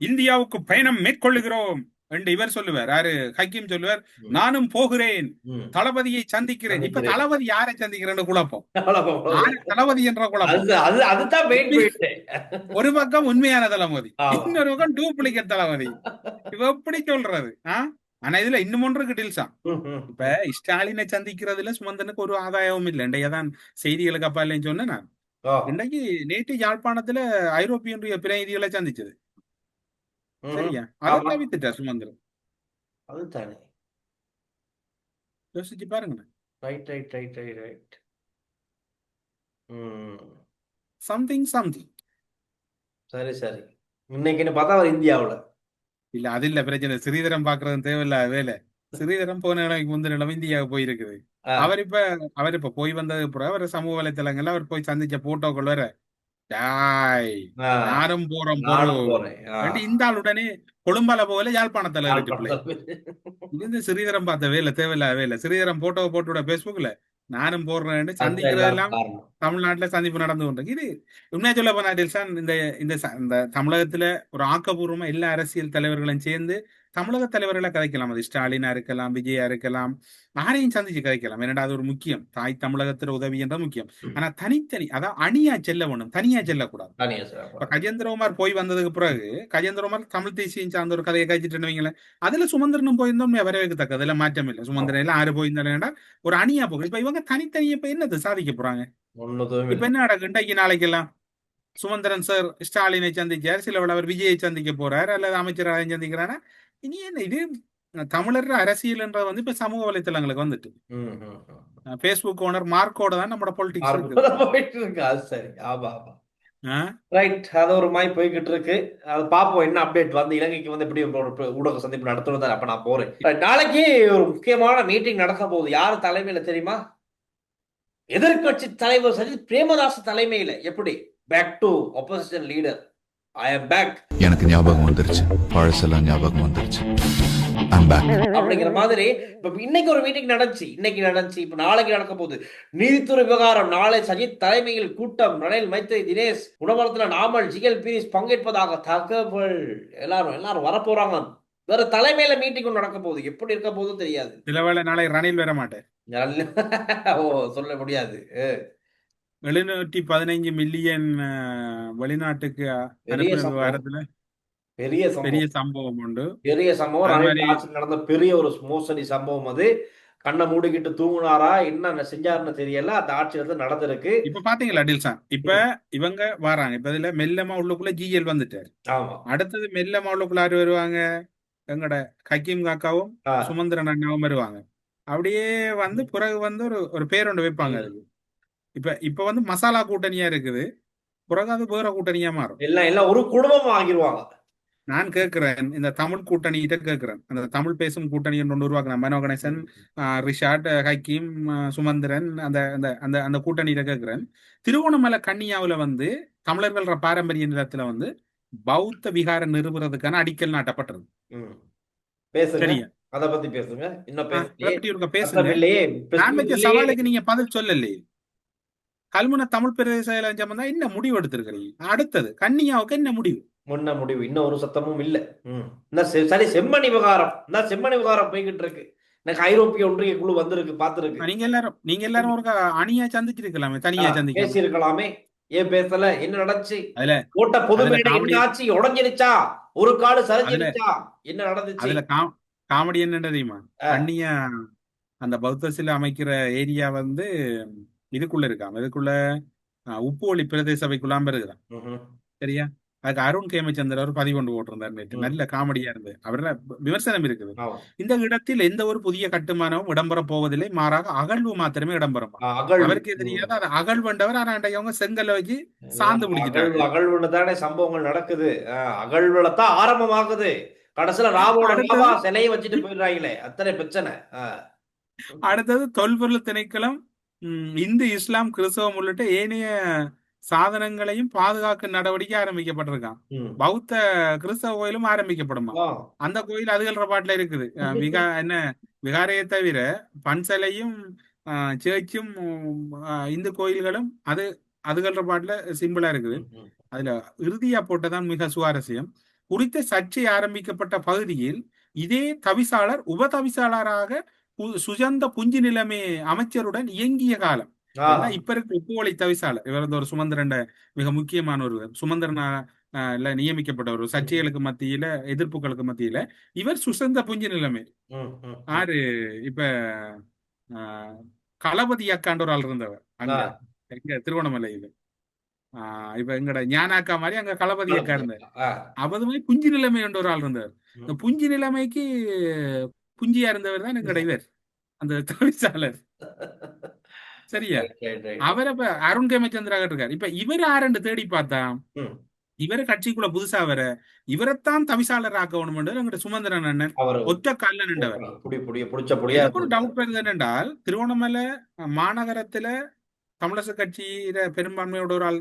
இந்தியாவுக்கு பயணம் மேற்கொள்ளுகிறோம் என்று இவர் சொல்லுவார், யாரு ஹக்கீம் சொல்லுவார், ம். நானும் போகிறேன், ம். தளபதியை சந்திக்கிறேன். இப்ப சந்திக்கிறேன். தளபதி யாரை சந்திக்கிறேன்னு குழப்பம், அவ்வளவுதான். யாரு தளபதி என்ற குழப்பம். அதுதான் மெயின் பாயிண்ட். ஒரு பக்கம் உண்மையான தளபதி, ஆமா. இன்னொரு பக்கம் டூப்ளிகேட் தளபதி. இவ எப்படி சொல்றது? ஆனா இதுல இன்னும் ஒன்று டீல்ஸா. இப்ப ஸ்டாலினை சந்திக்கிறதுல சுமந்தனுக்கு ஒரு ஆதாயமும் இல்லை. இன்றையதான் செய்திகளுக்கு அப்பாலையும் சொன்னேன் நான். இன்றைக்கு நேற்று யாழ்ப்பாணத்துல ஐரோப்பிய ஒன்றிய பிரதிநிதிகளை சந்திச்சது. சரியா? அதை தவிர்த்துட்டா சுமந்திரன். அதுதானே. யோசிச்சு பாருங்க. ரைட். சம்திங். சரி. இன்னைக்குன்னு பார்த்தா அவர் இந்தியாவுல இல்ல, அது இல்ல பிரச்சனை. ஸ்ரீதரம் பாக்குறது தேவையில்லாத வேலை. ஸ்ரீதரம் போன நிலைமைக்கு முந்தின நிலைமை இந்தியாவுக்கு போயிருக்குது. அவர் இப்ப போய் வந்தது அப்புறம் அவர் சமூக வலைத்தளங்கள்ல அவர் போய் சந்திச்ச போட்டோக்கள் வேற, நானும் போறேன் இந்த ஆளுடனே கொழும்பால போகல யாழ்ப்பாணத்துல இருந்து ஸ்ரீதரம் பார்த்த வேலை தேவையில்லாத வேலை. ஸ்ரீதரம் போட்டோ போட்டு பேஸ்புக்ல நானும் போடுறேன் சந்திக்கிறதெல்லாம் தமிழ்நாட்டுல சந்திப்பு நடந்து கொண்டிருக்கு. இது உண்மையா சொல்ல போனா இந்த தமிழகத்துல ஒரு ஆக்கப்பூர்வமா எல்லா அரசியல் தலைவர்களும் சேர்ந்து தமிழக தலைவர்களை கதைக்கலாம். அது ஸ்டாலினா இருக்கலாம், விஜயா இருக்கலாம், யாரையும் சந்திச்சு கதைக்கலாம். ஏன்னா அது ஒரு முக்கியம். தாய் தமிழகத்துல உதவி என்ற முக்கியம். ஆனா தனித்தனி, அதான் அணியா செல்ல வேணும், தனியா செல்லக்கூடாது. இப்ப கஜேந்திரகுமார் போய் வந்ததுக்கு பிறகு கஜேந்திரகுமார் தமிழ் தேசியம் சார்ந்த ஒரு கதையை கழிச்சிட்டு வைங்களேன், அதுல சுமந்திரனும் போயிருந்தோம் வரவேற்கத்தக்க, அதுல மாற்றம் இல்லை. சுமந்திரன் எல்லாம் ஆறு போயிருந்தா ஒரு அணியா போகும். இப்ப இவங்க தனித்தனியா இப்ப என்னது சாதிக்க போறாங்க? இப்ப என்ன நடக்கும்? இன்றைக்கு நாளைக்கெல்லாம் சுமந்திரன் சார் ஸ்டாலினை சந்திச்சார், சில அவர் விஜயை சந்திக்க போறார், அல்லது அமைச்சராக சந்திக்கிறாரா? இனி என்ன இது? தமிழர் அரசியல் என்றது வந்து இப்ப சமூக வலைத்தளங்களுக்கு வந்துட்டு பேஸ்புக் ஓனர் மார்க்கோட தான் நம்ம பொலிட்டிக்ஸ். சரி, ஆமா. ரைட், அது ஒரு மாதிரி போய்கிட்டு இருக்கு. அது பாப்போம் என்ன அப்டேட் வந்து இலங்கைக்கு வந்து எப்படி ஊடக சந்திப்பு நடத்துறது. அப்ப நான் போறேன். நாளைக்கு ஒரு முக்கியமான மீட்டிங் நடக்க போகுது. யாரு தலைமையில தெரியுமா? எதிர்கட்சி தலைவர் சஜித் பிரேமதாஸ் தலைமையில. எப்படி back to opposition leader, I am back. எனக்கு ஞாபகம் வந்துருச்சு, பழசெல்லாம் ஞாபகம் வந்துருச்சு. அப்படிங்கிற மாதிரி இப்ப இன்னைக்கு ஒரு மீட்டிங் நடந்துச்சு. இப்ப நாளைக்கு நடக்க போகுது. நீதித்துறை விவகாரம். நாளை சஜித் தலைமையில் கூட்டம். ரணில், மைத்ரி, தினேஷ், குணவர்த்தன, நாமல், ஜிஎல் பீரிஸ் பங்கேற்பதாக தகவல். எல்லாரும் வரப்போறாங்க. வேற தலைமையில மீட்டிங் நடக்க போகுது. எப்படி இருக்க போதும் தெரியாது. சிலவேளை நாளை ரணில் வர மாட்டேன். சொல்ல முடியாது. 715 மில்லியன் வெளிநாட்டுக்கு விவகாரத்துல பெரிய சம்பவம் உண்டு. பெரிய சம்பவம் நடந்த பெரிய ஒரு மோசடி சம்பவம். அது கண்ணை மூடிக்கிட்டு தூங்குனாரா என்ன செஞ்சாருன்னு தெரியல. அந்த ஆட்சியில நடந்திருக்கு. இப்ப பாத்தீங்களா டில்சா? இப்ப இவங்க வராங்க. இப்ப இதுல மெல்லமா உள்ளுக்குள்ள ஜிஎல் வந்துட்டாரு. ஆமா. அடுத்தது மெல்லமா உள்ளுக்குள்ள யாரு வருவாங்க? எங்கட ஹக்கீம் காக்காவும் சுமந்திரன் அண்ணாவும் வருவாங்க. அப்படியே வந்து பிறகு வந்து ஒரு பேர் ஒன்று வைப்பாங்க அதுக்கு. இப்ப வந்து மசாலா கூட்டணியா இருக்குது. பிறகு அது வேற கூட்டணியா மாறும். எல்லாம் ஒரு குடும்பம் ஆகிருவாங்க. நான் கேட்கிறேன், இந்த தமிழ் கூட்டணிகிட்ட கேட்கிறேன், அந்த தமிழ் பேசும் கூட்டணி ஒன்று உருவாக்குறேன். மனோ கணேசன், ரிஷாட், ஹக்கீம், சுமந்திரன், அந்த அந்த அந்த அந்த கூட்டணியில கேட்கிறேன். திருவோணமலை கன்னியாவுல வந்து தமிழர்கள பாரம்பரிய நிலத்துல வந்து பௌத்த விகாரம் நிறுவுறதுக்கான அடிக்கல் நாட்டப்பட்டது. சரியா? அத பத்தி பேசுங்க. இன்னும் பேசுங்க. நான் வச்ச சவாலுக்கு நீங்க பதில் சொல்லலையே. கல்முனை தமிழ் பிரதேச சம்பந்தம் என்ன முடிவு எடுத்திருக்கிறீங்க? அடுத்தது கன்னியாவுக்கு என்ன முடிவு? இன்னும் ஒரு சத்தமும் இல்ல. சரி, செம்மணி விவகாரம் போய்கிட்டு இருக்கு. எனக்கு ஐரோப்பிய ஒன்றிய குழு வந்திருக்கு, பாத்துருக்கு. நீங்க எல்லாரும் ஒரு அணியா சந்திச்சிருக்கலாமே, தனியா பேசி இருக்கலாமே. ஏன் பேசல? என்ன நடந்துச்சு? ஓட்ட பொது என்ன ஆச்சு? உடஞ்சிருச்சா? ஒரு காடு சரிஞ்சிருச்சா? என்ன நடந்துச்சு? அதுல காமெடி என்ன தெரியுமா? கன்னியா அந்த பௌத்த சிலை அமைக்கிற ஏரியா வந்து இதுக்குள்ள இருக்காம, இதுக்குள்ள உப்பு ஒளி பிரதேச சபைக்குள்ளாம இருக்கிறான். சரியா? அதுக்கு அருண் கேமச்சந்திர ஒரு பதிவு கொண்டு போட்டிருந்தார் நேற்று. நல்ல காமெடியா இருந்தது. அவர விமர்சனம் இருக்குது. இந்த இடத்தில் எந்த ஒரு புதிய கட்டுமானமும் இடம்பெற போவதில்லை, மாறாக அகழ்வு மாத்திரமே இடம்பெறும். அவருக்கு தெரியாத அது அகழ்வண்டவர். அவங்க செங்கல்ல வச்சு சார்ந்து முடிக்கிட்டாங்க. அகழ்வுன்னு தானே சம்பவங்கள் நடக்குது. அகழ்வுல தான் ஆரம்பமாகுது. கடைசியில ராவோட சிலையை வச்சுட்டு போயிடுறாங்களே, அத்தனை பிரச்சனை. அடுத்தது தொல்பொருள் திணைக்களம் இந்து, இஸ்லாம், கிறிஸ்தவம் உள்ளிட்ட ஏனைய சாதனங்களையும் பாதுகாக்க நடவடிக்கை ஆரம்பிக்கப்பட்டிருக்கான். பௌத்த கிறிஸ்தவ கோயிலும் ஆரம்பிக்கப்படுமா? அந்த கோயில் அதுகள்ற பாட்டுல இருக்குது. என்ன விகாரையை தவிர பன்சலையும் சேர்ச்சும் இந்து கோயில்களும் அதுகள்ற பாட்டுல சிம்பிளா இருக்குது. அதுல இறுதியா போட்டதான் மிக சுவாரஸ்யம். குறித்த சர்ச்சை ஆரம்பிக்கப்பட்ட பகுதியில் இதே தவிசாளர் உபதவிசாளராக சுஜந்த புஞ்சி நிலைமை அமைச்சருடன் இயங்கிய காலம். ஏன்னா இப்ப இருக்க உப்புவழி தவிசாளர் இவர் வந்து ஒரு சுமந்திரன் மிக முக்கியமான ஒருவர், சுமந்திரனா நியமிக்கப்பட்ட ஒரு சர்ச்சைகளுக்கு மத்தியில எதிர்ப்புகளுக்கு மத்தியில இவர் சுசந்த புஞ்சி நிலைமை. ஆறு இப்ப களபதி அக்காண்ட ஒரு ஆள் இருந்தவர் அங்க எங்க திருவண்ணாமலையில. இப்ப எங்கட ஞானாக்கா மாதிரி அங்க களபதி அக்கா இருந்தார். அவரு மாதிரி புஞ்சி நிலைமை என்ற ஒரு ஆள் இருந்தார். இந்த புஞ்சி நிலைமைக்கு புஞ்சியா இருந்தவர் தான் எங்கட இவர் அந்த தொழிற்சாளர். சரியா? அவர் அப்ப அருண் கேமச்சந்திராக இருக்காரு. இப்ப இவர் ஆரண்டு தேடி பார்த்தா இவரு கட்சிக்குள்ள புதுசா வர இவரைத்தான் தவிசாளர் ஆக்கணும் என்கிட்ட சுமந்திரன் அண்ணன் ஒத்த கால நின்றவர். எனக்கு ஒரு டவுட் வருது என்னென்றால், திருவண்ணாமலை மாநகரத்துல தமிழரசு கட்சியில பெரும்பான்மையோட ஒரு ஆள்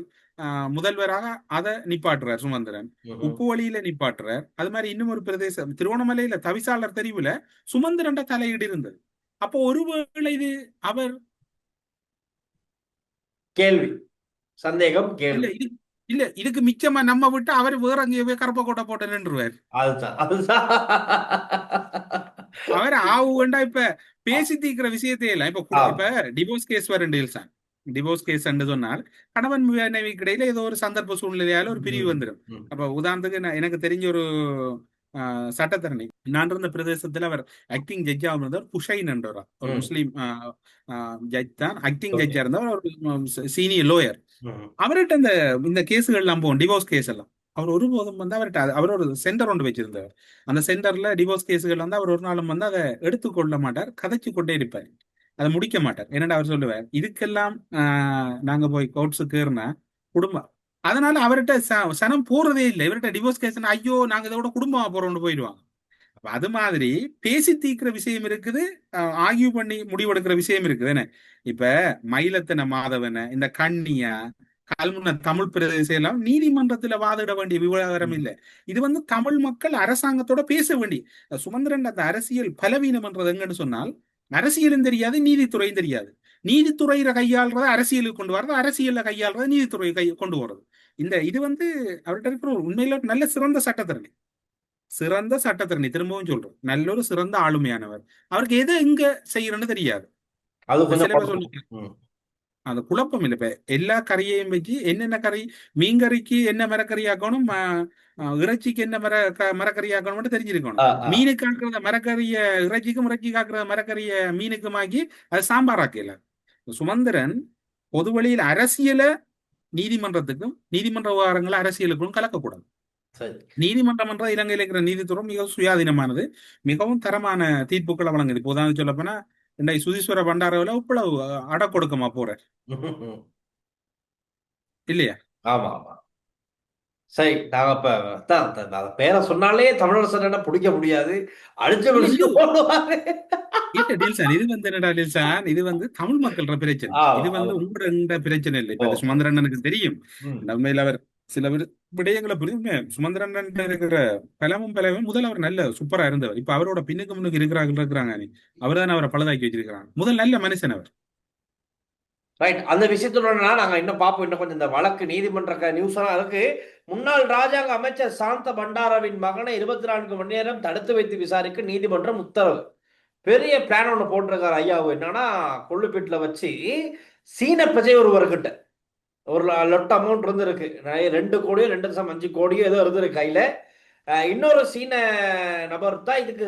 முதல்வராக அதை நிப்பாட்டுறார் சுமந்திரன், உப்பு வழியில நிப்பாட்டுறார். அது மாதிரி இன்னும் ஒரு பிரதேசம் திருவண்ணாமலையில தவிசாளர் தெரிவுல சுமந்திரன் தலையீடு இருந்தது. அப்போ ஒருவேளை இது அவர் கேள்வி சந்தேகம் கேள்வி இல்ல இதுக்கு மிச்சமா நம்ம விட்டு அவர் வேற அங்கே கருப்ப கோட்டை போட்டு நின்றுவார். அவர் ஆவு வேண்டா. இப்ப பேசி தீக்கிற விஷயத்தையே இல்ல. இப்ப டிவோர்ஸ் கேஸ் வரேன் டிவோர்ஸ் கேஸ் சொன்னால் கணவன் மனைவிக்கு இடையில ஏதோ ஒரு சந்தர்ப்ப சூழ்நிலையால ஒரு பிரிவு வந்துடும். அப்ப உதாரணத்துக்கு எனக்கு தெரிஞ்ச ஒரு சட்டத்தரணி நான் இருந்த பிரதேசத்துல அவர் ஆக்டிங் ஜட்ஜா இருந்தவர் புஷைன் என்றவரா, ஒரு முஸ்லீம் ஜட்ஜ் தான் ஆக்டிங் ஜட்ஜா இருந்தவர், ஒரு சீனியர் லோயர். அவர்கிட்ட இந்த கேஸுகள் எல்லாம் போகும், டிவோர்ஸ் கேஸ் எல்லாம். அவர் ஒருபோதும் வந்து அவர்கிட்ட அவர் ஒரு சென்டர் ஒன்று வச்சிருந்தவர். அந்த சென்டர்ல டிவோர்ஸ் கேஸுகள் வந்து அவர் ஒரு நாளும் வந்து அதை எடுத்துக்கொள்ள மாட்டார், கதைச்சு கொண்டே இருப்பார், அதை முடிக்க மாட்டார். என்னடா அவர் சொல்லுவார், இதுக்கெல்லாம் நாங்க போய் கோர்ட்ஸுக்கு ஏறினா குடும்பம், அதனால அவர்கிட்ட சனம் போறதே இல்லை. இவர்கிட்ட டிவோர்ஸ் கேஸ் ஐயோ நாங்க இதோட குடும்பமா போறோம்னு போயிடுவாங்க. அது மாதிரி பேசி தீர்க்கிற விஷயம் இருக்குது, ஆகியூ பண்ணி முடிவெடுக்கிற விஷயம் இருக்குது. என்ன இப்ப மயிலத்தன மாதவன இந்த கண்ணியா கல்முன தமிழ் பிரதேசம் எல்லாம் நீதிமன்றத்துல வாதிட வேண்டிய விவகாரம் இல்லை. இது வந்து தமிழ் மக்கள் அரசாங்கத்தோட பேச வேண்டிய. சுமந்திரன் அந்த அரசியல் பலவீனம் என்றது எங்கன்னு சொன்னால், அரசியலும் தெரியாது, நீதித்துறையும் தெரியாது. நீதித்துறையில கையாள்றத அரசியலுக்கு கொண்டு வர்றது, அரசியல்ல கையாள்றத நீதித்துறை கொண்டு வர்றது. இது வந்து அவர்கிட்ட இருக்கிற ஒரு உண்மையில நல்ல சிறந்த சட்டத்தரணி, திரும்பவும் சொல்றோம், நல்ல ஒரு சிறந்த ஆளுமையானவர். அவருக்கு எதை எங்க செய்யறன்னு தெரியாது. அந்த குழப்பம் இல்லை. இப்ப எல்லா கறியையும் வச்சு என்னென்ன கறி, மீன்கறிக்கு என்ன மரக்கறி ஆக்கணும், இறைச்சிக்கு என்ன மரக்கறி ஆக்கணும் தெரிஞ்சிருக்கணும். மீனுக்கு ஆக்குறத மரக்கறிய இறைச்சிக்கும், இறைச்சி ஆக்குறத மரக்கறிய மீனுக்கும் ஆக்கி அது சாம்பார் ஆக்கல. சுமந்திரன் பொது வழியில் அரசியல நீதிமன்றத்துக்கும், நீதிமன்ற விவகாரங்களை அரசியலுக்கும் கலக்கக்கூடாது. நீதிமன்றம் என்ற இலங்கையில் இருக்கிற நீதித்துறை மிகவும் சுயாதீனமானது, மிகவும் தரமான தீர்ப்புகளை வழங்குது. இப்போ உதாரணம் சொல்ல போனா இன்றைக்கு சுதீஸ்வர பண்டாரவில் இவ்வளவு அட கொடுக்கமா போற இல்லையா? ஆமா ஆமா சரி. நாங்க இப்ப பேரை சொன்னாலே தமிழரசன் பிடிக்க முடியாது, அடிச்சு இது வந்து என்னடா டில்சான், இது வந்து தமிழ் மக்கள் பிரச்சனை, இது வந்து உங்களோட பிரச்சனை இல்லை. இப்ப சுமந்திரனுக்கு தெரியும் உண்மையில அவர் சில விடயங்களை புரியுமே. சுமந்திரன் இருக்கிற பலமும் முதல் அவர் நல்ல சூப்பரா இருந்தவர். இப்ப அவரோட பின்னுக்கு முன்னுக்கு இருக்கிறாங்க, அவர் தான் அவரை பழுதாக்கி வச்சிருக்கிறாங்க. முதல் நல்ல மனுஷன் அவர். ரைட். அந்த விஷயத்தோட நாங்க இன்னும் பார்ப்போம், இன்னும் கொஞ்சம் இந்த வழக்கு நீதிமன்ற நியூஸ் எல்லாம் இருக்கு. முன்னாள் ராஜாங்க அமைச்சர் சாந்த பண்டாராவின் மகனை 24 மணி நேரம் தடுத்து வைத்து விசாரிக்க நீதிமன்றம் உத்தரவு. பெரிய பிளான் ஒன்று போட்டிருக்காரு ஐயாவு. என்னன்னா, கொள்ளுப்பீட்டுல வச்சு சீன பிரஜை ஒருவர்கிட்ட ஒரு லொட் அமௌண்ட் இருந்திருக்கு, 2 கோடியோ 2.5 கோடியோ ஏதோ இருந்திருக்கு கையில. இன்னொரு சீன நபர் தான் இதுக்கு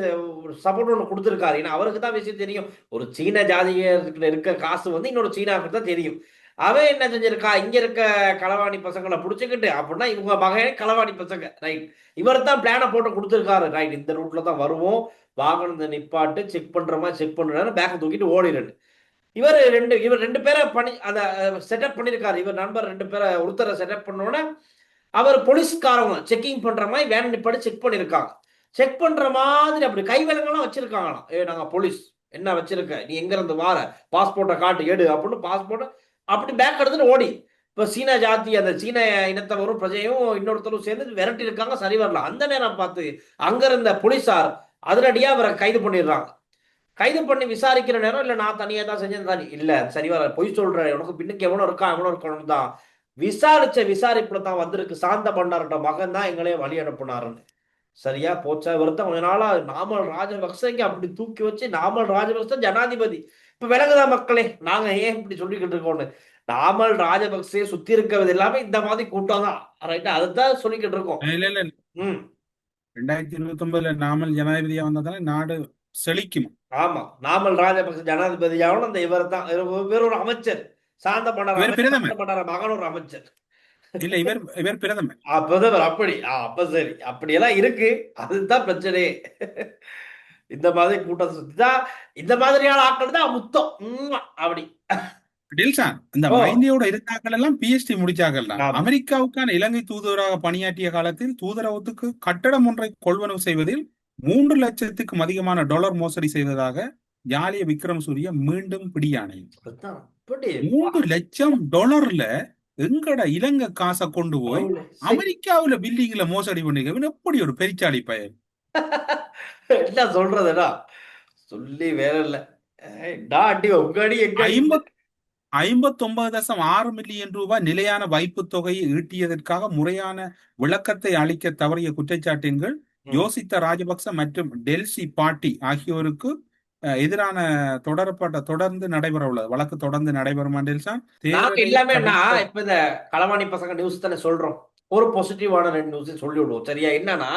சப்போர்ட் ஒன்று கொடுத்துருக்காரு. ஏன்னா அவருக்கு தான் விஷயம் தெரியும், ஒரு சீன ஜாதியர்கிட்ட இருக்க காசு வந்து இன்னொரு சீனாவுக்கு தான் தெரியும். அவன் என்ன செஞ்சிருக்கா, இங்க இருக்க களவாணி பசங்களை பிடிச்சிக்கிட்டு, அப்படின்னா இவங்க மகனே களவாணி பசங்க, ரைட், இவர் தான் பிளானை போட்டு கொடுத்துருக்காரு, ரைட், இந்த ரூட்ல தான் வருவோம், வாகனத்தை நிப்பாட்டு, செக் பண்ற மாதிரி செக் பண்றாரு, பேக்கை தூக்கிட்டு ஓடிடுறது. இவர் ரெண்டு பேரை அதை செட்டப் பண்ணியிருக்காரு. இவர் நண்பர் 2 பேரை ஒருத்தரை செட்டப் பண்ணோன்னே அவர் போலீஸ்காரங்க செக்கிங் பண்ற மாதிரி வேன் நிப்பாடி செக் பண்ணியிருக்காங்க. செக் பண்ற மாதிரி அப்படி கைவிலங்கெல்லாம் வச்சிருக்காங்களாம். நாங்க போலீஸ் என்ன வச்சிருக்க, நீ எங்க இருந்து வார, பாஸ்போர்ட்டை காட்டு எடு அப்படின்னு பாஸ்போர்ட்டை அப்படி பேக் எடுத்துட்டு ஓடி. இப்ப சீன ஜாதி அந்த சீன இனத்தவரும் பிரஜையும் இன்னொருத்தரும் சேர்ந்து விரட்டி இருக்காங்க, சரி வரல. அந்த நேரம் பார்த்து அங்க இருந்த போலீஸார் அதிரடியா அவரை கைது பண்ணிடுறாங்க. கைது பண்ணி விசாரிக்கிற நேரம், இல்ல நான் தனியா தான் செஞ்சேன், இல்ல சரி வர பொய் சொல்ற, உனக்கு பின்னுக்கு எவனோ இருக்கணும் தான் விசாரிச்ச விசாரிப்புல தான் வந்திருக்கு, சாந்த பண்டாரோட மகன் தான் எங்களையே வழி அனுப்புனாருன்னு. சரியா போச்சா? இவர்தான் கொஞ்ச நாளா நாமல் ராஜபக்சேங்க அப்படி தூக்கி வச்சு நாமல் ராஜபக்சே ஜனாதிபதி. இப்ப விலகுதா மக்களே, நாங்க ஏன் இப்படி சொல்லிக்கிட்டு இருக்கோம்னு. நாமல் ராஜபக்சே சுத்தி இருக்கிறது எல்லாமே இந்த மாதிரி கூட்டம் தான். ரைட்டா? அதுதான் சொல்லிக்கிட்டு இருக்கோம். இல்ல இல்ல ம் 2029 நாமல் ஜனாதிபதியா வந்ததால நாடு செழிக்கும். ஆமா, நாமல் ராஜபக்சே ஜனாதிபதியாகவும் அந்த இவர் தான். வேற ஒரு அமைச்சர், சாந்த மன்னர் இவர் அமைச்சர், சாந்த பிரதமர் மன்னர் மகன் ஒரு அமைச்சர். இல்ல, இவர் பிரதமர். பிரதமர் அப்படி அப்ப சரி, அப்படியெல்லாம் இருக்கு. அதுதான் பிரச்சனையே. இந்த மாதிரி கூட்டத்தை சுத்தி தான் இந்த மாதிரியான ஆட்கள் தான் முத்தம். அப்படி. டில்ஷான், இந்த ஓ மைந்தியோட இருந்தாக்கள் எல்லாம் பிஎச்டி முடிச்சார்கள் தான். ஆமா. அமெரிக்காவுக்கான இலங்கை தூதுவராக பணியாற்றிய காலத்தில் தூதரகத்துக்கு கட்டடம் ஒன்றை கொள்வனவு செய்வதில் 3 லட்சத்துக்கும் அதிகமான டாலர் மோசடி செய்ததாக ஜாலிய விக்ரமசூரிய மீண்டும் பிடியாணை. அதுதான் அப்படி 3 லட்சம் டாலர்ல எங்கட இலங்கை காசை கொண்டு போய் கடவுளே. சை. அமெரிக்காவுல பில்டிங்ல மோசடி பண்ணிருக்க எப்படி ஒரு பெரிச்சாளி பயன். என்ன சொல்றதுடா, சொல்லி வேற இல்ல. அடி உங்க அடி எங்க அடி? 59.6 மில்லியன் ரூபாய் நிலையான வைப்புத் தொகையை ஈட்டியதற்காக முறையான விளக்கத்தை அளிக்க தவறிய குற்றச்சாட்டின் கீழ் ம். யோசித்த ராஜபக்ச மற்றும் டெல்சி பாட்டி ஆகியோருக்கு எதிரான தொடர்ந்து நடைபெற உள்ளது வழக்கு தொடர்ந்து நடைபெறும். நாங்க எல்லாமே இப்ப இந்த களவாணி பசங்க நியூஸ் தானே சொல்றோம். ஒரு பாசிட்டிவான 2 நியூஸ் சொல்லி விடுவோம். சரியா? என்னன்னா,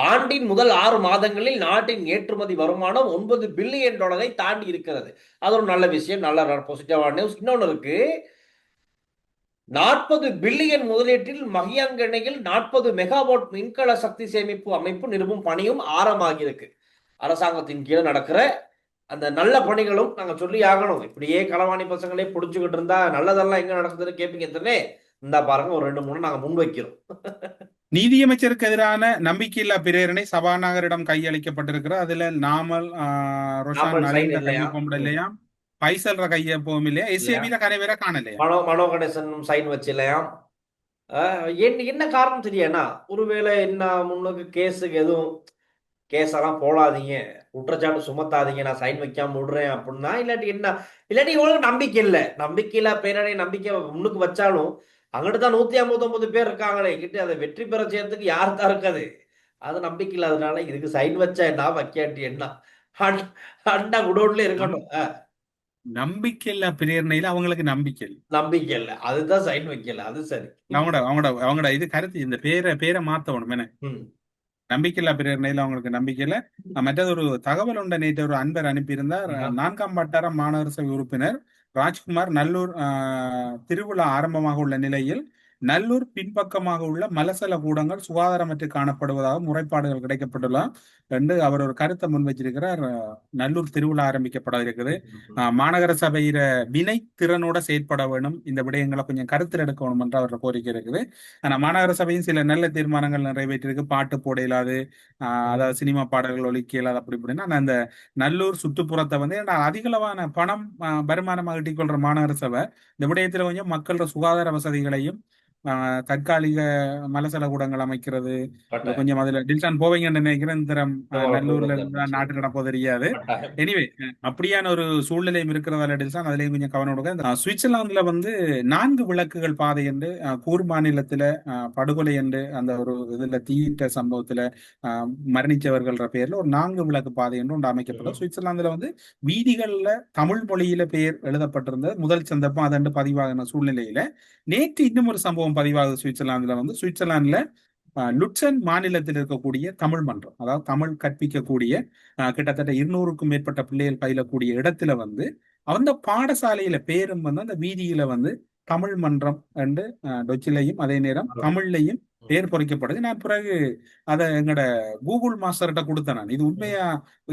ஆண்டின் முதல் 6 மாதங்களில் நாட்டின் ஏற்றுமதி வருமானம் 9 பில்லியன் டாலரை தாண்டி இருக்கிறது. அது ஒரு நல்ல விஷயம், நல்ல பாசிட்டிவான நியூஸ். இன்னொன்னு இருக்கு, 40 பில்லியன் முதலீட்டில் மகியங்கனையில் 40 மெகாவாட் மின்கல சக்தி சேமிப்பு அமைப்பு நிறுவும் பணியும் ஆரம்பமாகியிருக்கு. அரசாங்கத்தின் கீழே நடக்கிற அந்த நல்ல பணிகளும் நாங்க சொல்லி ஆகணும். இப்படியே களவாணி பசங்களே புடிச்சுக்கிட்டு இருந்தா நல்லதெல்லாம் எங்க நடக்குதுன்னு கேட்பீங்க தானே. இந்த பாருங்க, ஒரு 2-3 நாங்க முன்வைக்கிறோம். நீதியமைச்சருக்கு எதிரான நம்பிக்கையில்லா பிரேரணை சபாநாயகரிடம் கையளிக்கப்பட்டிருக்கிறது. அதுல நாமல் ரொஷான் நாமல் சைன் நலிந்த இல்லையா? கையொப்பம் இல்லையா, பைசல்ற கையொப்பம் இல்லையா, எஸ்ஏபியில கரைவேற காணலையா. மனோ கணேசன் சைன் வச்சு இல்லையா? என்ன காரணம் தெரியனா? ஒருவேளை என்ன முன்னுக்கு கேஸுக்கு எதுவும் கேஸெல்லாம் போடாதீங்க, குற்றச்சாட்டு சுமத்தாதீங்க, நான் சைன் வைக்காம விடுறேன் அப்படின்னா, இல்லாட்டி என்ன, இல்லாட்டி இவங்களுக்கு நம்பிக்கை இல்லை. நம்பிக்கையில்லா பேரணி நம்பிக்கை முன்னுக்கு வச்சாலும் அங்கிட்டு தான் 159 பேர் இருக்காங்களே கிட்ட, அதை வெற்றி பெற செய்யறதுக்கு யார் தான் இருக்காது. அது நம்பிக்கை இல்லாதனால இதுக்கு சைன் வச்சா என்ன, வைக்காட்டி என்ன, அண்டா குடோன்ல இருக்கணும். நம்பிக்கையில்லா பிரேரணையில அவங்களுக்கு நம்பிக்கை இல்லை. நம்பிக்கை இல்லை, அதுதான் சைன் வைக்கல. அது சரி. அவங்களோட இது கருத்து, இந்த பேரை மாத்தணும் என்ன. ம். நம்பிக்கையில்லா பிரேரணையில அவங்களுக்கு நம்பிக்கையில. மற்றது ஒரு தகவல் ஒன்றை நேற்று ஒரு அன்பர் அனுப்பியிருந்தார். 4ஆம் வட்டார மாநகர சபை உறுப்பினர் ராஜ்குமார் நல்லூர் திருவிழா ஆரம்பமாக உள்ள நிலையில் நல்லூர் பின்பக்கமாக உள்ள மலசல கூடங்கள் சுகாதாரமற்று காணப்படுவதாக முறைப்பாடுகள் கிடைக்கப்பட்டுள்ளன என்று அவர் ஒரு கருத்தை முன்வச்சிருக்கிறார். நல்லூர் திருவிழா ஆரம்பிக்கப்பட இருக்குது. மாநகர சபையில வினை திறனோட செயற்பட வேணும், இந்த விடயங்களை கொஞ்சம் கருத்தில் எடுக்க வேணும் என்று அவரோட கோரிக்கை இருக்குது. ஆனா மாநகர சபையும் சில நல்ல தீர்மானங்கள் நிறைவேற்றிருக்கு. பாட்டு போட இயலாது, அதாவது சினிமா பாடல்கள் ஒலிக்க இயலாது, அப்படி இப்படின்னா. ஆனா அந்த நல்லூர் சுற்றுப்புறத்தை வந்து அதிகளவான பணம் வருமானமாக ஈட்டிக்கொள்ற மாநகர சபை இந்த விடயத்துல கொஞ்சம் மக்களோட சுகாதார வசதிகளையும் தற்காலிக மலசல கூடங்கள் அமைக்கிறது கொஞ்சம் அதுல டில்ஷான் போவீங்கன்னு நினைக்கிறேன். இந்த நல்லூர்ல இருந்து நாட்டு நடப்போ தெரியாது. எனிவே அப்படியான ஒரு சூழ்நிலையும் இருக்கிறதால டில்ஷான் அதுலயும் கொஞ்சம் கவனம் கொடுக்க. சுவிட்சர்லாந்துல வந்து 4 விளக்குகள் பாதை என்று கூர் மாநிலத்துல படுகொலை என்று அந்த ஒரு இதுல தீயிட்ட சம்பவத்துல மரணிச்சவர்கள் பேர்ல ஒரு 4 விளக்கு பாதை என்று ஒன்று அமைக்கப்படும். சுவிட்சர்லாந்துல வந்து வீதிகள்ல தமிழ் மொழியில பெயர் எழுதப்பட்டிருந்த முதல் சந்தர்ப்பம் அதன்று பதிவாகின சூழ்நிலையில நேற்று இன்னும் ஒரு சம்பவம் பதிவாகுது. சுவிட்சர்லாந்துல லுட்சன் மாநிலத்தில் இருக்கக்கூடிய தமிழ் மன்றம், அதாவது தமிழ் கற்பிக்கக்கூடிய கிட்டத்தட்ட 200க்கும் மேற்பட்ட பிள்ளைகள் பயிலக்கூடிய இடத்துல வந்து அந்த பாடசாலையில பேரும் வந்து அந்த வீதியில வந்து தமிழ் மன்றம் என்று டொச்சிலையும் அதே நேரம் தமிழ்லையும் பேர் பொறிக்கப்படுது. நான் பிறகு அதை எங்கட கூகுள் மாஸ்டர்கிட்ட கொடுத்தேன். நான் இது உண்மையா,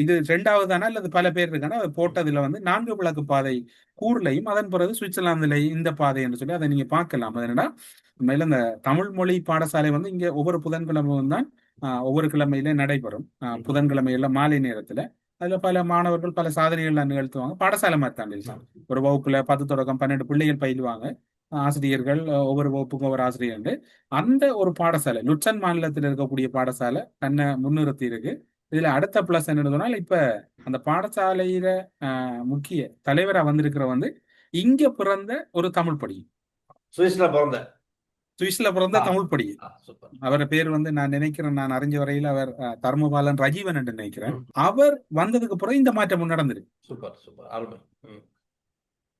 இது 2வது தானே அல்லது பல பேர் இருக்கான போட்டதுல வந்து 4 விளக்கு பாதை கூர்லையும் அதன் பிறகு சுவிட்சர்லாந்துலையும் இந்த பாதை என்று சொல்லி அதை நீங்க பார்க்கலாம். அது என்னடா உண்மையில இந்த தமிழ் மொழி பாடசாலை வந்து இங்க ஒவ்வொரு புதன்கிழமையும் தான் ஒவ்வொரு கிழமையில நடைபெறும். புதன்கிழமையில மாலை நேரத்துல அதுல பல மாணவர்கள் பல சாதனைகள் நிகழ்த்துவாங்க. பாடசாலை மாதிரி தான் ஒரு வகுப்புல 10 தொடக்கம் 12 பிள்ளைகள் பயிலுவாங்க. ஆசிரியர்கள் ஒவ்வொரு வகுப்புக்கும் ஒவ்வொரு ஆசிரியர். அந்த ஒரு பாடசாலை லுட்சன் மாநிலத்தில் இருக்கக்கூடிய பாடசாலை தன்னை முன்னிறுத்தி இருக்கு. இதுல அடுத்த பிளஸ் என்ன சொன்னால், இப்ப அந்த பாடசாலையில முக்கிய தலைவரா வந்திருக்கிற வந்து இங்க பிறந்த ஒரு தமிழ் படி, சுவிஸ்ல பிறந்த சுவிஸ்ல பிறந்த ஆ. தமிழ் படி. சூப்பர். அவர் பேர் வந்து நான் நினைக்கிறேன், நான் அறிஞ்ச வரையில் அவர் தர்மபாலன் ரஜீவன் என்று நினைக்கிறேன். ம். அவர் வந்ததுக்கு பிறகு இந்த மாற்றம் நடந்திருக்கு. சூப்பர் சூப்பர் அருமை.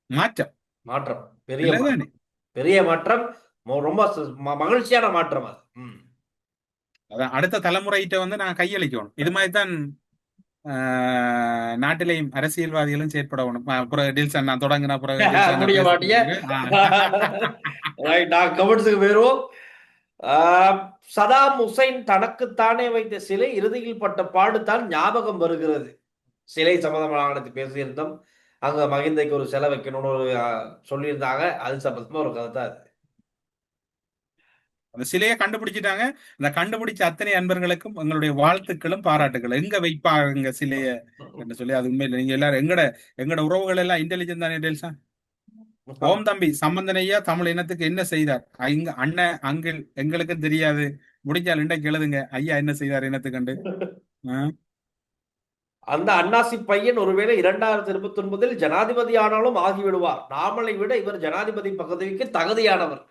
மாற்றம் மாற்றம் பெரிய இல்லதானே? மாற்றம். பெரிய மாற்றம். ரொம்ப மகிழ்ச்சியான மாற்றம் அது. அதான் அடுத்த தலைமுறைகிட்ட வந்து நான் கையளிக்கணும். இது மாதிரி தான் நாட்டிலேயும் அரசியல்வாதிகளும் செயற்படணும். பிறகு டில்சன் நான் தொடங்கின பிறகு டில்சன் முடிய மாட்டிய. நான் கமெண்ட்ஸுக்கு போயிருவோம். சதாம் ஹுசைன் தனக்குத்தானே வைத்த சிலை இறுதியில் பட்ட பாடுதான் ஞாபகம் வருகிறது. சிலை சம்பந்தமான பேசியிருந்தோம். அங்க மகிந்தைக்கு ஒரு சிலை வைக்கணும்னு ஒரு சொல்லியிருந்தாங்க. அது சம்பந்தமா ஒரு கதை தான் அது. அந்த சிலையை கண்டுபிடிச்சிட்டாங்க. அந்த கண்டுபிடிச்ச அத்தனை அன்பர்களுக்கும் எங்களுடைய வாழ்த்துக்களும் பாராட்டுகளும். எங்க வைப்பாங்க சிலைய என்று சொல்லி அது உண்மையில நீங்க எல்லாரும் எங்கட உறவுகள் எல்லாம் இன்டெலிஜென்ட் தானே டெல்சா? ஓம் தம்பி சம்பந்தனையா தமிழ் இனத்துக்கு என்ன செய்தார்? இங்க அண்ணன் அங்கிள் எங்களுக்கும் தெரியாது. முடிஞ்சால் இன்றைக்கு எழுதுங்க ஐயா என்ன செய்தார் இனத்துக்கண்டு. அந்த அன்னாசி பையன் ஒருவேளை 2029 ஜனாதிபதி ஆனாலும் ஆகிவிடுவார். நாமளை விட இவர் ஜனாதிபதி பதவிக்கு தகுதியானவர்.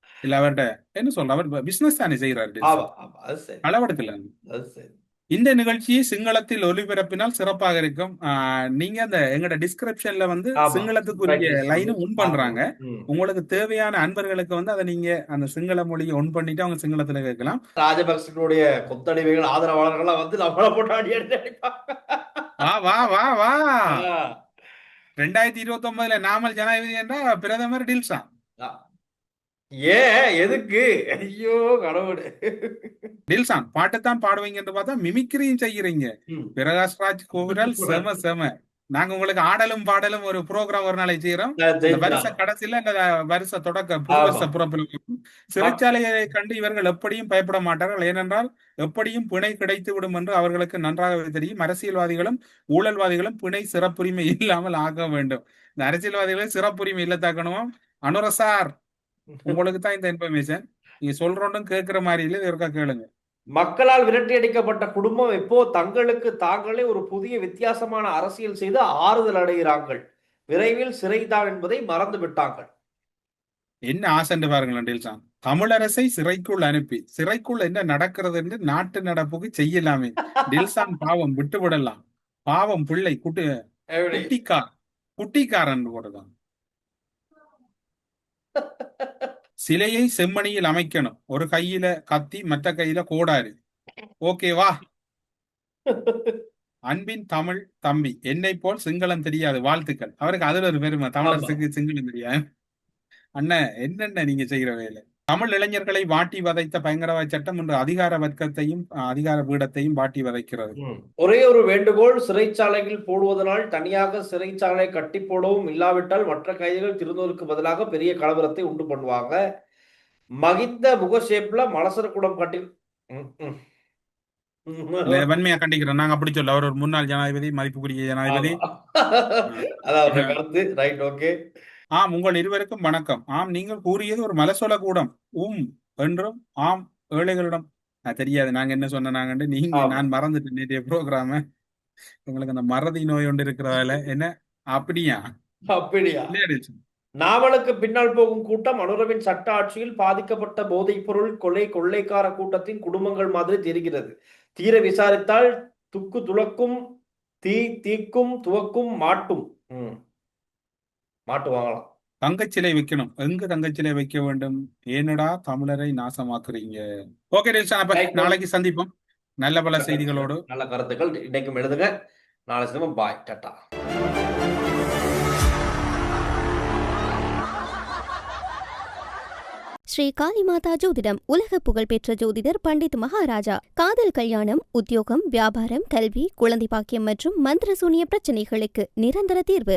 இல்ல அவர்கிட்ட என்ன சொல்ற, அவர் பிசினஸ் தானே செய்யறாரு. அளவெடுக்கல. இந்த நிகழ்ச்சியை சிங்களத்தில் ஒலிபரப்பினால் சிறப்பாக இருக்கும். நீங்க அந்த எங்கட டிஸ்கிரிப்ஷன்ல வந்து சிங்களத்துக்குரிய லைனும் ஒன் பண்றாங்க. உங்களுக்கு தேவையான அன்பர்களுக்கு வந்து அதை நீங்க அந்த சிங்கள மொழியை ஒன் பண்ணிட்டு அவங்க சிங்களத்துல கேட்கலாம். ராஜபக்சனுடைய கொத்தடிமைகள் ஆதரவாளர்கள் வந்து நம்மள போட்டாடி வா வா வா வா 2029 நாமல் ஜனாதிபதி என்றா பிரதமர் டில்சன். எதுக்கு? ஐயோ கடவுளே. டில்சான் பாட்டுத்தான் பாடுவீங்க என்று பார்த்தா மிமிக்ரியும் செய்யறீங்க. பிரகாஷ் ராஜ் கோவிரல் செம செம. நாங்க உங்களுக்கு ஆடலும் பாடலும் ஒரு ப்ரோக்ராம் ஒரு நாளை செய்யறோம். வருஷ கடைசியில இந்த வருஷ தொடக்க புதுவருஷ புறப்பில் சிறைச்சாலையை கண்டு இவர்கள் எப்படியும் பயப்பட மாட்டார்கள். ஏனென்றால் எப்படியும் பிணை கிடைத்து விடும் என்று அவர்களுக்கு நன்றாக தெரியும். அரசியல்வாதிகளும் ஊழல்வாதிகளும் பிணை சிறப்புரிமை இல்லாமல் ஆக வேண்டும். இந்த அரசியல்வாதிகளும் சிறப்புரிமை இல்லத்தாக்கணும். அனுரசார் உங்களுக்கு தான் இந்த இன்ஃபர்மேஷன். நீங்க சொல்றோம் கேட்கிற மாதிரி இல்ல, இருக்கா கேளுங்க. மக்களால் விரட்டி அடிக்கப்பட்ட குடும்பம் இப்போ தங்களுக்கு தாங்களே ஒரு புதிய வித்தியாசமான அரசியல் செய்து ஆறுதல் அடைகிறார்கள். விரைவில் சிறைதான் என்பதை மறந்து விட்டார்கள். என்ன ஆசை பாருங்களேன் டில்சான். தமிழரசை சிறைக்குள் அனுப்பி சிறைக்குள் என்ன நடக்கிறது என்று நாட்டு நடப்புக்கு செய்யலாமே. டில்சான் பாவம் விட்டு விடலாம். பாவம் பிள்ளை குட்டிக்காரன் போடுதான். சிலையை செம்மணியில் அமைக்கணும். ஒரு கையில கத்தி மற்ற கையில கோடாரு. ஓகேவா? அன்பின் தமிழ் தம்பி, என்னை போல் சிங்களம் தெரியாது வாழ்த்துக்கள். அவருக்கு அதுல ஒரு பெருமை, தமிழரசுக்கு சிங்களம் தெரியாது. அண்ணன் என்னென்ன நீங்க செய்யற வேலை. தமிழ் இளைஞர்களை வாட்டி வதைத்த பயங்கரவாத சட்டம் இன்று அதிகார வர்க்கத்தையும் அதிகார பீடத்தையும் வாட்டி வதைக்கிறது. ஒரே ஒரு வேண்டுகோள், சிறைச்சாலையில் போடுவதனால் தனியாக சிறைச்சாலை கட்டி போடவும், இல்லாவிட்டால் மற்ற கைதிகள் திருந்தோருக்கு பதிலாக பெரிய கலவரத்தை உண்டு பண்ணுவாங்க. மகிந்த முகஷேப்ல மலசரக்குடம் கட்டி வன்மையா கண்டிக்கிறோம். நாங்க அப்படி சொல்ல, அவர் ஒரு முன்னாள் ஜனாதிபதி, மதிப்புக்குரிய ஜனாதிபதி. அதான் கருத்து. Right, okay. ஆம், உங்கள் இருவருக்கும் வணக்கம். ஆம், நீங்கள் கூறியது ஒரு மலசோல கூடம் என்றும் ஆம் ஏழைகளிடம் தெரியாது நாங்க என்ன சொன்னாங்க. நீங்க நான் மறந்துட்டேன் நேற்றைய ப்ரோக்ராம. உங்களுக்கு அந்த மறதி நோய் ஒன்று இருக்கிறதால என்ன அப்படியா? நாவலுக்கு பின்னால் போகும் கூட்டம் அனுரவின் சட்ட ஆட்சியில் பாதிக்கப்பட்ட போதைப் பொருள் கொள்ளைக்கார கூட்டத்தின் குடும்பங்கள் மாதிரி தெரிகிறது. தீர விசாரித்தால் துக்கு துளக்கும், தீக்கும் துவக்கும் மாட்டு வாங்கலாம். தங்கச்சிலை வைக்கணும். எங்க தங்கச்சிலை வைக்க வேண்டும்? ஏனடா தமிழரை நாசமாக்குறீங்க? ஓகே டில்சன், அப்ப நாளைக்கு சந்திப்போம் நல்ல பல செய்திகளோடு. நல்ல கருத்துக்கள் இன்னைக்கும் எழுதுங்க. நாளை சந்திப்போம். பாய், டாடா. ஸ்ரீ காளிமாதா ஜோதிடம் உலக புகழ்பெற்ற ஜோதிடர் பண்டித் மகாராஜா. காதல் கல்யாணம், உத்தியோகம், வியாபாரம், கல்வி, குழந்தை பாக்கியம் மற்றும் மந்திர சூனிய பிரச்சனைகளுக்கு நிரந்தர தீர்வு.